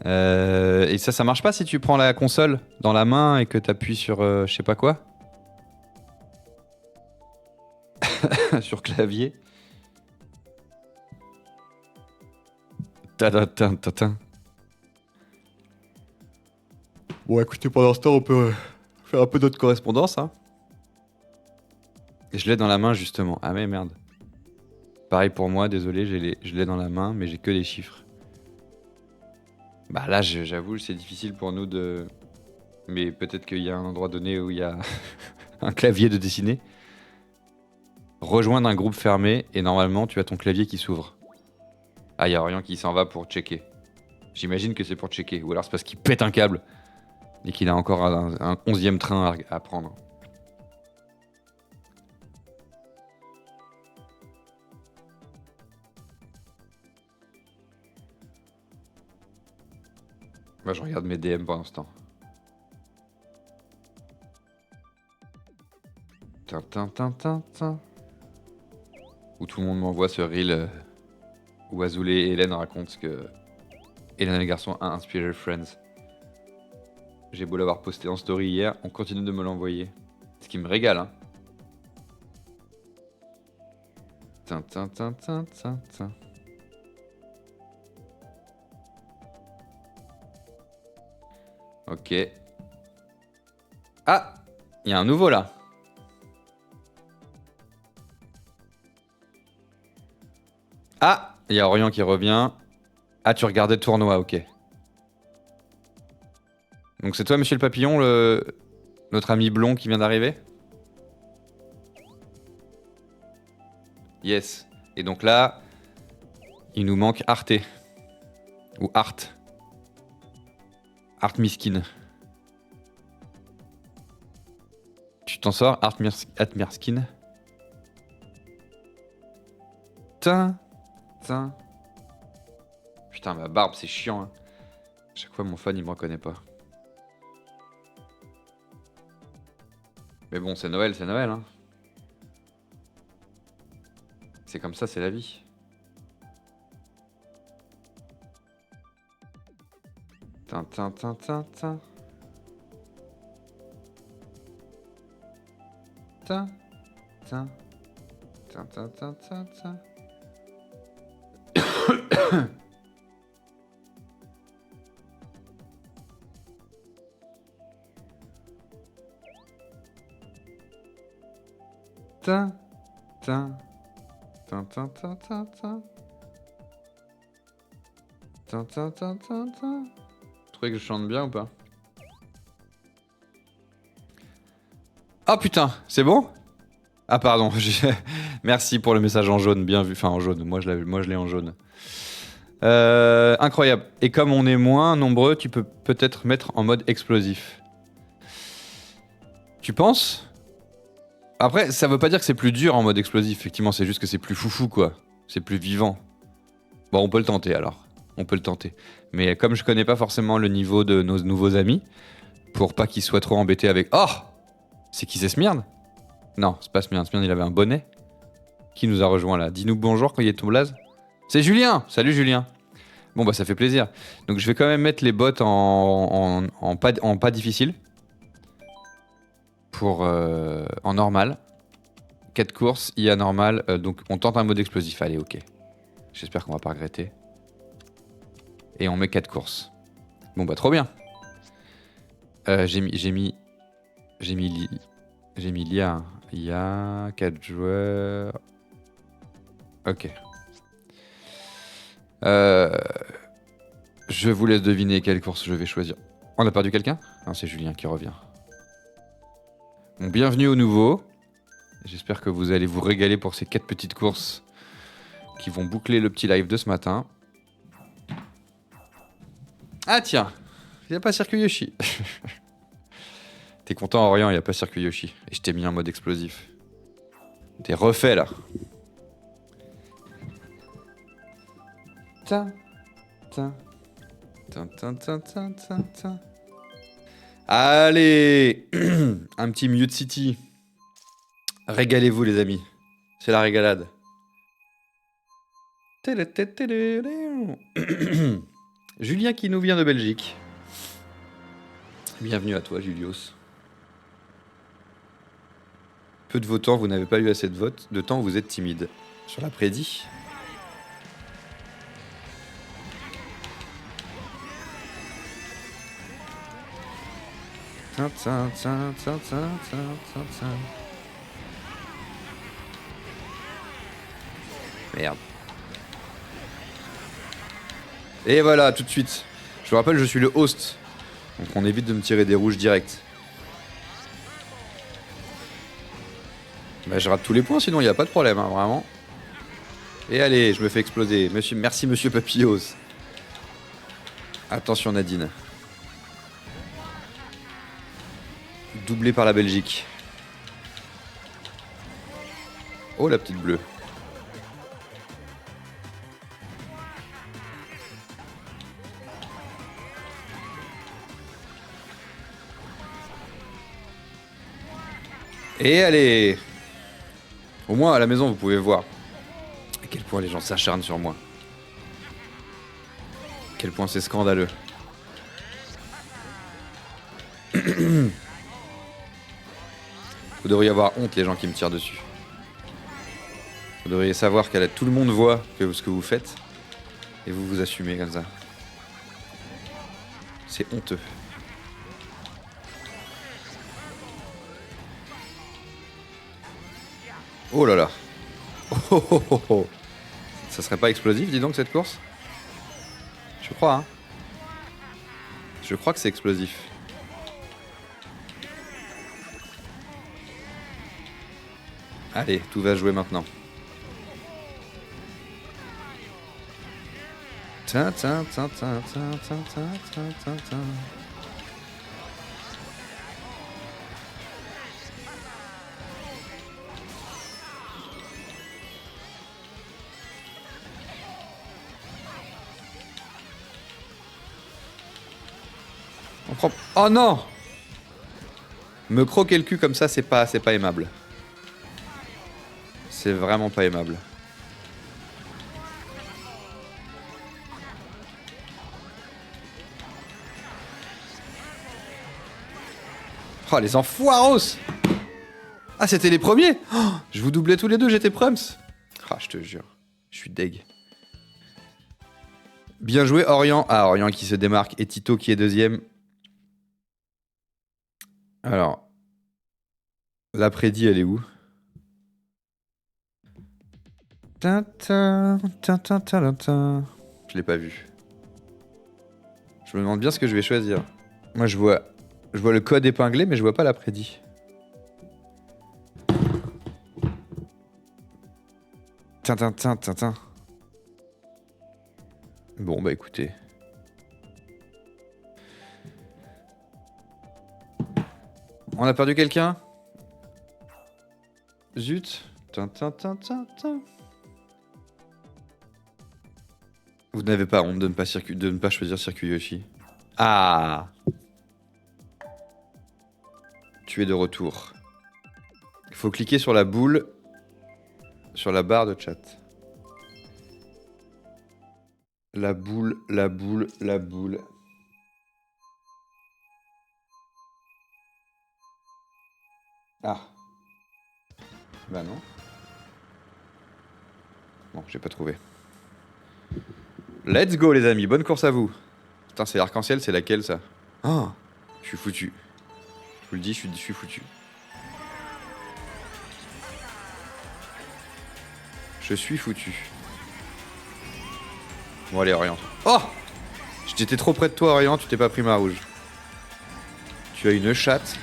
Et ça marche pas si tu prends la console dans la main et que t'appuies sur je sais pas quoi. Sur clavier. Ta. Bon, écoutez, pendant ce temps, on peut faire un peu d'autres correspondances, hein. Et je l'ai dans la main, justement. Ah mais merde. Pareil pour moi, désolé, je l'ai dans la main, mais j'ai que les chiffres. Bah là, j'avoue, c'est difficile pour nous de... Mais peut-être qu'il y a un endroit donné où il y a un clavier de dessiner. Rejoindre un groupe fermé, et normalement, tu as ton clavier qui s'ouvre. Ah, il y a Orient qui s'en va pour checker. J'imagine que c'est pour checker. Ou alors c'est parce qu'il pète un câble et qu'il a encore un 11e train à prendre. Moi, je regarde mes DM pendant ce temps. Tintin. Où tout le monde m'envoie ce reel où Azoulay et Hélène racontent que Hélène et le garçon a inspiré Friends. J'ai beau l'avoir posté en story hier, on continue de me l'envoyer. Ce qui me régale, hein. Tintin. Ok. Ah, il y a un nouveau là. Ah, il y a Orient qui revient. Ah, tu regardais le tournoi, ok. Donc c'est toi, monsieur le papillon, notre ami blond qui vient d'arriver? Yes. Et donc là, il nous manque Arte. Ou Art. Art Miskin. Tu t'en sors, Art Miskin? Tin. Putain, ma barbe, c'est chiant. Hein. À chaque fois, mon fan, il me reconnaît pas. Mais bon, c'est Noël. Hein. C'est comme ça, c'est la vie. Tin. Tu trouvez que je chante bien ou pas? Oh putain, c'est bon? Ah pardon, merci pour le message en jaune, bien vu. Enfin en jaune, moi je l'ai en jaune. Incroyable. Et comme on est moins nombreux, tu peux peut-être mettre en mode explosif. Tu penses? Après, ça veut pas dire que c'est plus dur en mode explosif, effectivement, c'est juste que c'est plus foufou, quoi. C'est plus vivant. Bon, on peut le tenter, alors. On peut le tenter. Mais comme je connais pas forcément le niveau de nos nouveaux amis, pour pas qu'ils soient trop embêtés avec... Oh! C'est qui, c'est Smyrne? Non, c'est pas Smyrne. Smyrne, il avait un bonnet. Qui nous a rejoint, là? Dis-nous bonjour quand il est ton blaze. C'est Julien! Salut, Julien! Bon, bah, ça fait plaisir. Donc, je vais quand même mettre les bots en pas difficile. Pour en normal. 4 courses, IA normal. Donc on tente un mode explosif. Allez, ok. J'espère qu'on va pas regretter. Et on met 4 courses. Bon bah trop bien. J'ai mis l'IA. IA, 4 joueurs. Ok. Je vous laisse deviner quelle course je vais choisir. On a perdu quelqu'un? Non, c'est Julien qui revient. Bon, bienvenue au nouveau. J'espère que vous allez vous régaler pour ces 4 petites courses qui vont boucler le petit live de ce matin. Ah tiens, il n'y a pas Circuit Yoshi. T'es content, Orient, il n'y a pas Circuit Yoshi. Et je t'ai mis en mode explosif. T'es refait là. Allez. Un petit Mute City. Régalez-vous les amis. C'est la régalade. Julien qui nous vient de Belgique. Bienvenue à toi Julius. Peu de votants, vous n'avez pas eu assez de temps, vous êtes timide. Sur la prédit. Merde. Et voilà, tout de suite. Je vous rappelle, je suis le host. Donc on évite de me tirer des rouges direct. Bah, je rate tous les points, sinon il n'y a pas de problème, hein, vraiment. Et allez, je me fais exploser. Merci, monsieur Papillos. Attention Nadine. Doublé par la Belgique. Oh la petite bleue. Et allez. Au moins à la maison vous pouvez voir à quel point les gens s'acharnent sur moi. À quel point c'est scandaleux. Vous devriez avoir honte les gens qui me tirent dessus. Vous devriez savoir que tout le monde voit ce que vous faites. Et vous vous assumez comme ça. C'est honteux. Oh là là. Oh, oh, oh, oh. Ça serait pas explosif, dis donc, cette course? Je crois, hein. Je crois que c'est explosif. Allez, tout va se jouer maintenant. Tin, tin, tin, tin, tin, tin, tin, tin, tin, tin. On prend... Oh non! Me croquer le cul comme ça, c'est pas aimable. C'est vraiment pas aimable. Oh, les enfoiros! Ah, c'était les premiers! Oh, je vous doublais tous les deux, j'étais prums! Ah, je te jure. Je suis deg. Bien joué, Orient. Ah, Orient qui se démarque et Tito qui est deuxième. Alors, l'après-di, elle est où? Je l'ai pas vu. Je me demande bien ce que je vais choisir. Moi, je vois le code épinglé, mais je vois pas l'après-di. Tintin. Bon, bah écoutez. On a perdu quelqu'un? Zut. Tintin. Vous n'avez pas honte de ne pas choisir Circuit Yoshi. Ah! Tu es de retour. Il faut cliquer sur la boule, sur la barre de chat. La boule. Ah. Bah non. Bon, j'ai pas trouvé. Let's go les amis, bonne course à vous. Putain, c'est l'arc-en-ciel, c'est laquelle ça? Oh, je suis foutu. Je vous le dis, je suis foutu. Je suis foutu. Bon allez Orient. Oh! J'étais trop près de toi Orient, tu t'es pas pris ma rouge. Tu as une chatte.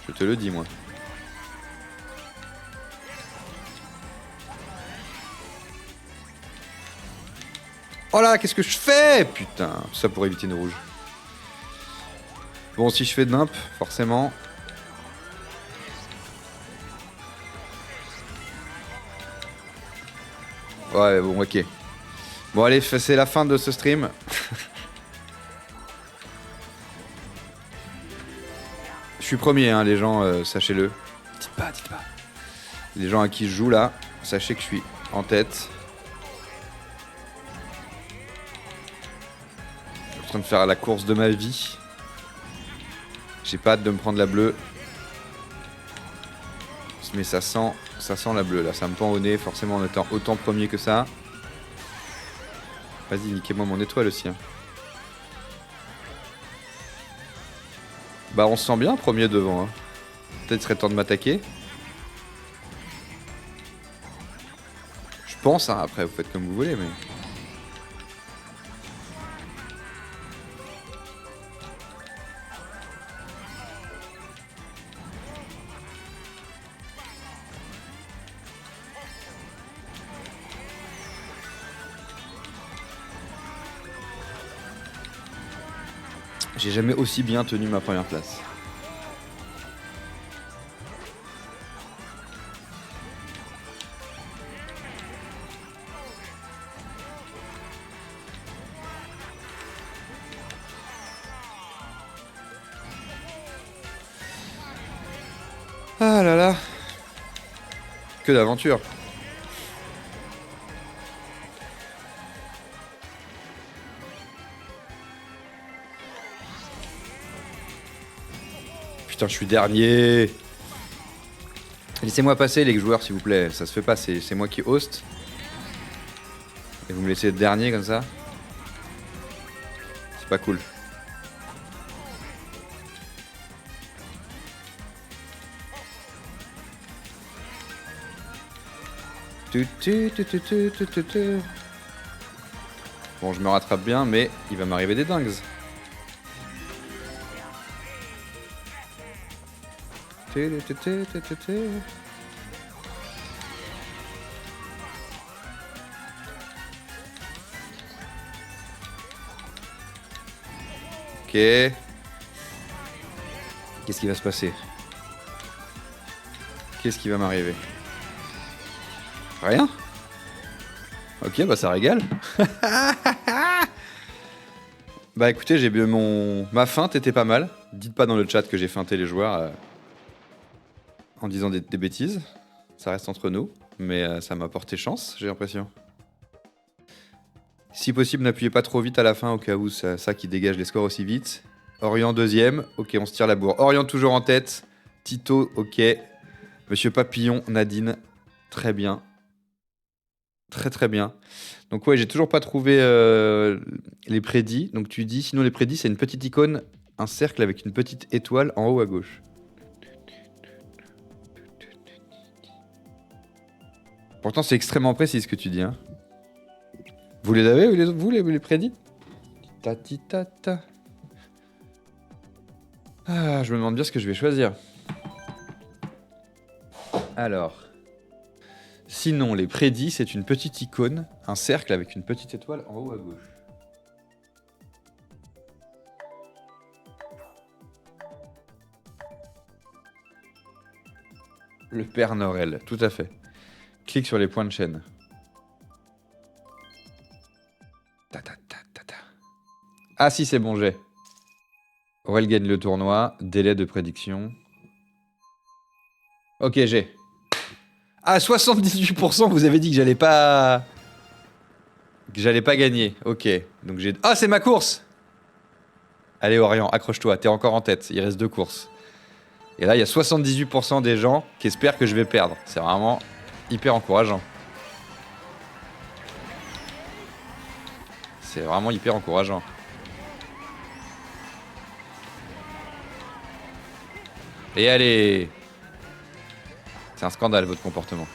Je te le dis moi. Oh là, qu'est-ce que je fais? Putain, tout ça pour éviter une rouge. Bon, si je fais de nimp, forcément. Ouais, bon, ok. Bon, allez, c'est la fin de ce stream. Je suis premier, hein, les gens, sachez-le. Dites pas. Les gens à qui je joue là, sachez que je suis en tête. Je suis en train de faire la course de ma vie. J'ai pas hâte de me prendre la bleue. Mais ça sent la bleue là, ça me pend au nez, forcément en étant autant premier que ça. Vas-y, niquez-moi mon étoile aussi. Hein. Bah on se sent bien premier devant. Hein. Peut-être serait temps de m'attaquer. Je pense, hein, après vous faites comme vous voulez, mais... J'ai jamais aussi bien tenu ma première place. Ah là là. Que d'aventure. Putain, je suis dernier. Laissez-moi passer les joueurs s'il vous plaît. Ça se fait pas, c'est moi qui host. Et vous me laissez être dernier comme ça. C'est pas cool. Bon, je me rattrape bien, mais il va m'arriver des dingues. Ok. Qu'est-ce qui va se passer? Qu'est-ce qui va m'arriver? Rien? Ok, bah ça régale. Bah écoutez, j'ai bien ma feinte était pas mal. Dites pas dans le chat que j'ai feinté les joueurs en disant des bêtises. Ça reste entre nous, mais ça m'a porté chance, j'ai l'impression. Si possible, n'appuyez pas trop vite à la fin au cas où ça qui dégage les scores aussi vite. Orient deuxième, ok, on se tire la bourre. Orient toujours en tête. Tito, ok. Monsieur Papillon, Nadine, très bien. Très très bien. Donc ouais, j'ai toujours pas trouvé les prédits. Donc tu dis, sinon les prédits, c'est une petite icône, un cercle avec une petite étoile en haut à gauche. Pourtant, c'est extrêmement précis ce que tu dis. Hein. Vous les avez, vous les prédits? Ta. Ah, je me demande bien ce que je vais choisir. Alors... Sinon, les prédits, c'est une petite icône, un cercle avec une petite étoile en haut à gauche. Le Père Noël, tout à fait. Clique sur les points de chaîne. Ta. Ah si, c'est bon, j'ai. Aurel gagne le tournoi, délai de prédiction. Ok, j'ai. Ah, 78%, vous avez dit que j'allais pas gagner. Ok. Donc j'ai... Ah, c'est ma course. Allez, Orient, accroche-toi. T'es encore en tête. Il reste 2 courses. Et là, il y a 78% des gens qui espèrent que je vais perdre. C'est vraiment hyper encourageant. C'est vraiment hyper encourageant. Et allez. C'est un scandale, votre comportement.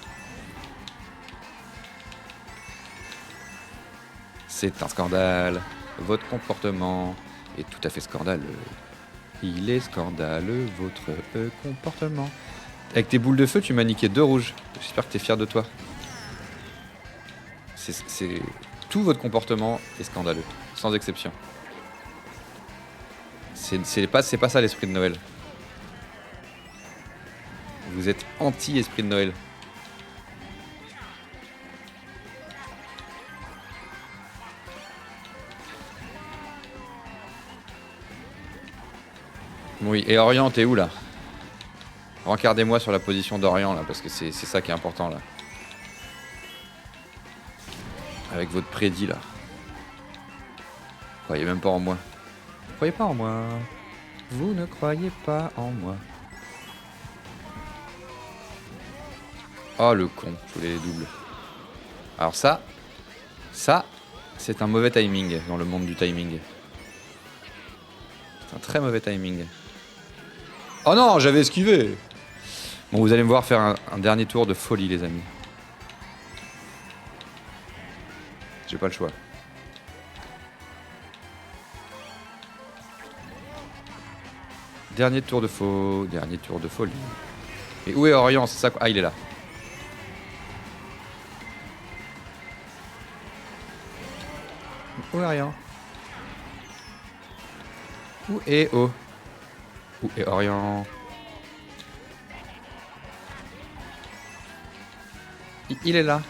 C'est un scandale. Votre comportement est tout à fait scandaleux. Il est scandaleux, votre comportement. Avec tes boules de feu, tu m'as niqué 2 rouges. J'espère que t'es fier de toi. C'est... Tout votre comportement est scandaleux, sans exception. C'est pas ça l'esprit de Noël. Vous êtes anti-esprit de Noël. Oui, et Orient, t'es où là? Rencardez-moi sur la position d'Orient là, parce que c'est ça qui est important là. Avec votre prédit là. Croyez même pas en moi. Croyez pas en moi. Vous ne croyez pas en moi. Oh le con, je voulais les doubles. Alors ça, c'est un mauvais timing dans le monde du timing. C'est un très mauvais timing. Oh non, j'avais esquivé. Bon, vous allez me voir faire un dernier tour de folie, les amis. J'ai pas le choix. Dernier tour de folie. Et où est Orient? C'est ça quoi? Ah, il est là. Où est Orient? Où est O? Où est Orient? Il est là.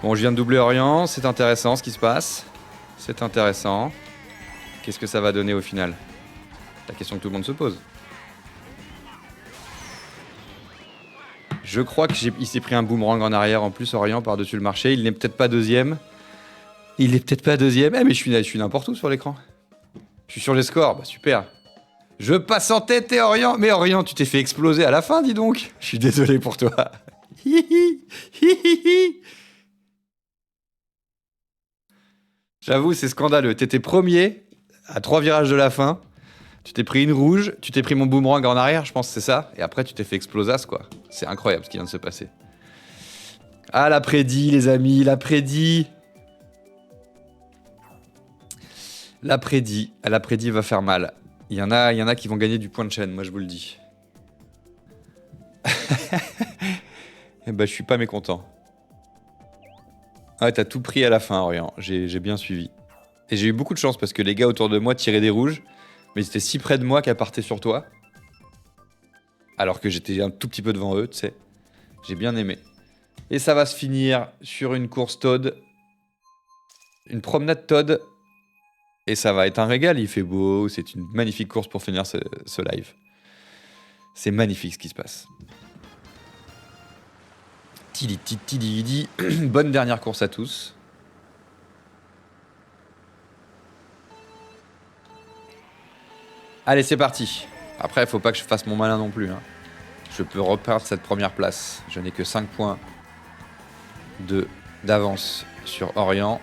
Bon, je viens de doubler Orient, c'est intéressant ce qui se passe. C'est intéressant. Qu'est-ce que ça va donner au final? La question que tout le monde se pose. Je crois qu'il s'est pris un boomerang en arrière en plus, Orient, par-dessus le marché. Il n'est peut-être pas deuxième. Eh, mais je suis n'importe où sur l'écran. Je suis sur les scores, bah super. Je passe en tête et Orient. Mais Orient, tu t'es fait exploser à la fin, dis donc. Je suis désolé pour toi. J'avoue, c'est scandaleux. T'étais premier à 3 virages de la fin. Tu t'es pris une rouge, tu t'es pris mon boomerang en arrière, je pense que c'est ça. Et après, tu t'es fait explosasse, quoi. C'est incroyable ce qui vient de se passer. Ah, la prédit, les amis, la prédit. La prédit va faire mal. Il y en a qui vont gagner du point de chaîne, moi je vous le dis. Eh ben, je suis pas mécontent. Ah, t'as tout pris à la fin, Orient. J'ai bien suivi. Et j'ai eu beaucoup de chance parce que les gars autour de moi tiraient des rouges, mais ils étaient si près de moi qu'elles partaient sur toi. Alors que j'étais un tout petit peu devant eux, tu sais. J'ai bien aimé. Et ça va se finir sur une course Todd. Une promenade Todd. Et ça va être un régal, il fait beau. C'est une magnifique course pour finir ce live. C'est magnifique ce qui se passe. Tili. Bonne dernière course à tous. Allez, c'est parti. Après, il faut pas que je fasse mon malin non plus. Hein. Je peux reperdre cette première place. Je n'ai que 5 points d'avance sur Orient.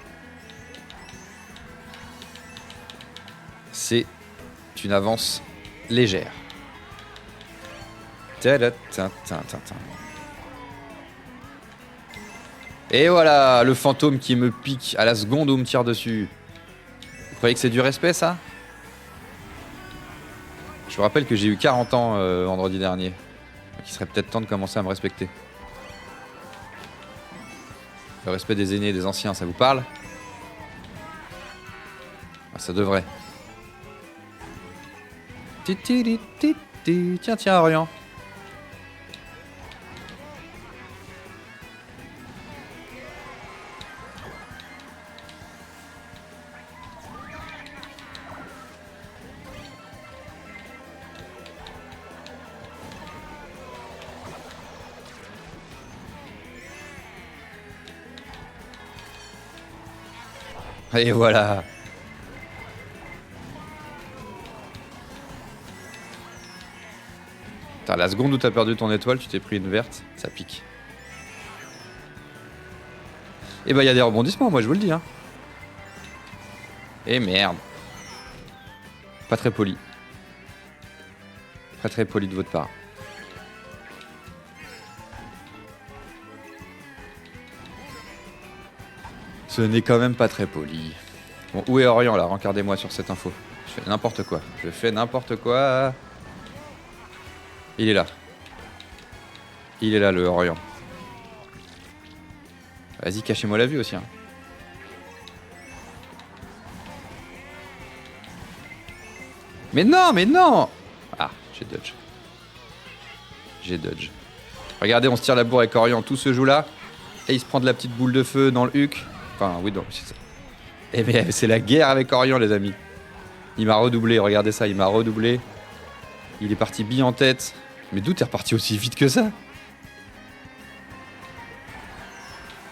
C'est une avance légère. Et voilà, le fantôme qui me pique à la seconde où on me tire dessus. Vous croyez que c'est du respect, ça? Je vous rappelle que j'ai eu 40 ans vendredi dernier. Donc il serait peut-être temps de commencer à me respecter. Le respect des aînés et des anciens, ça vous parle? Ah, ça devrait. Tiens, Orient. Et voilà. Putain, la seconde où t'as perdu ton étoile, tu t'es pris une verte, ça pique. Et bah, y a des rebondissements, moi je vous le dis. Hein. Et merde. Pas très poli. Pas très poli de votre part. Ce n'est quand même pas très poli. Bon, où est Orient là? Regardez-moi sur cette info. Je fais n'importe quoi. Il est là. Il est là, le Orient. Vas-y, cachez-moi la vue aussi. Hein. Mais non! Ah, j'ai dodge. Regardez, on se tire la bourre avec Orient. Tout se joue là. Et il se prend de la petite boule de feu dans le huc. Enfin, oui, donc, c'est ça. Eh bien, c'est la guerre avec Orient, les amis. Il m'a redoublé, regardez ça, il m'a redoublé. Il est parti bille en tête. Mais d'où t'es reparti aussi vite que ça?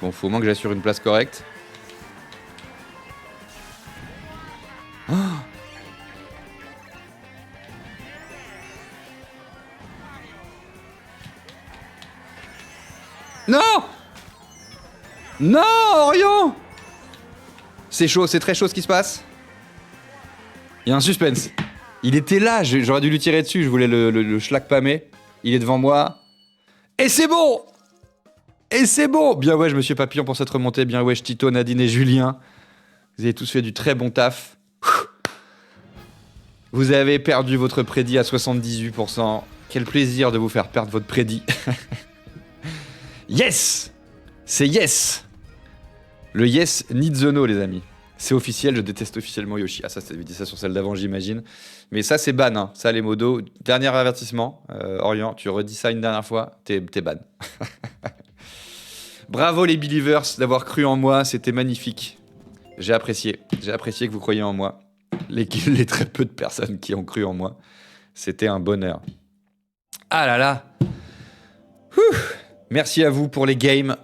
Bon, faut au moins que j'assure une place correcte. Oh, non! Non, Orient! C'est chaud, c'est très chaud ce qui se passe. Il y a un suspense. Il était là, j'aurais dû lui tirer dessus, je voulais le schlag pâmer. Il est devant moi. Et c'est bon! Bien ouais, je me suis papillon pour cette remontée. Bien ouais, Tito, Nadine et Julien. Vous avez tous fait du très bon taf. Vous avez perdu votre prédit à 78%. Quel plaisir de vous faire perdre votre prédit. Yes! C'est yes! Le yes needs the no, les amis. C'est officiel, je déteste officiellement Yoshi. Ah ça, t'avais dit ça sur celle d'avant, j'imagine. Mais ça, c'est ban, hein. Ça, les modos. Dernier avertissement, Orient, tu redis ça une dernière fois, t'es ban. Bravo les Believers d'avoir cru en moi, c'était magnifique. J'ai apprécié que vous croyiez en moi. Les très peu de personnes qui ont cru en moi, c'était un bonheur. Ah là là. Merci à vous pour les games.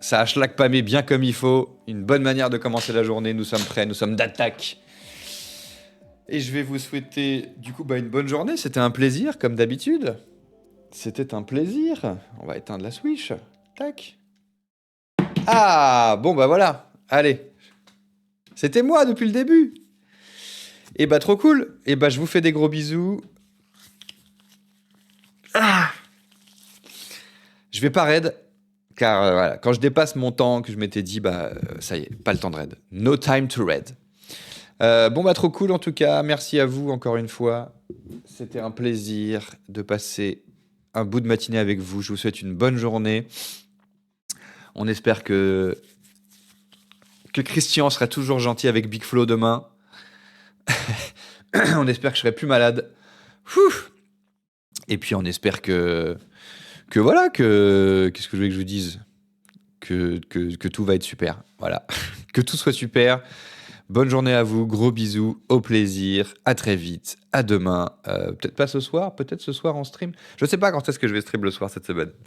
Ça a schlack-pamé bien comme il faut. Une bonne manière de commencer la journée. Nous sommes prêts, nous sommes d'attaque. Et je vais vous souhaiter du coup une bonne journée. C'était un plaisir, comme d'habitude. C'était un plaisir. On va éteindre la Switch. Tac. Ah, bon voilà. Allez. C'était moi depuis le début. Et trop cool. Et je vous fais des gros bisous. Ah. Je vais pas raid. Car voilà, quand je dépasse mon temps que je m'étais dit, ça y est, pas le temps de raid. No time to raid. Trop cool en tout cas. Merci à vous encore une fois. C'était un plaisir de passer un bout de matinée avec vous. Je vous souhaite une bonne journée. On espère que Christian sera toujours gentil avec Big Flo demain. On espère que je serai plus malade. Et puis on espère que voilà, qu'est-ce que je veux que je vous dise, que tout va être super. Voilà, que tout soit super. Bonne journée à vous, gros bisous, au plaisir, à très vite, à demain. Peut-être pas ce soir, peut-être ce soir en stream. Je sais pas quand est-ce que je vais stream le soir cette semaine.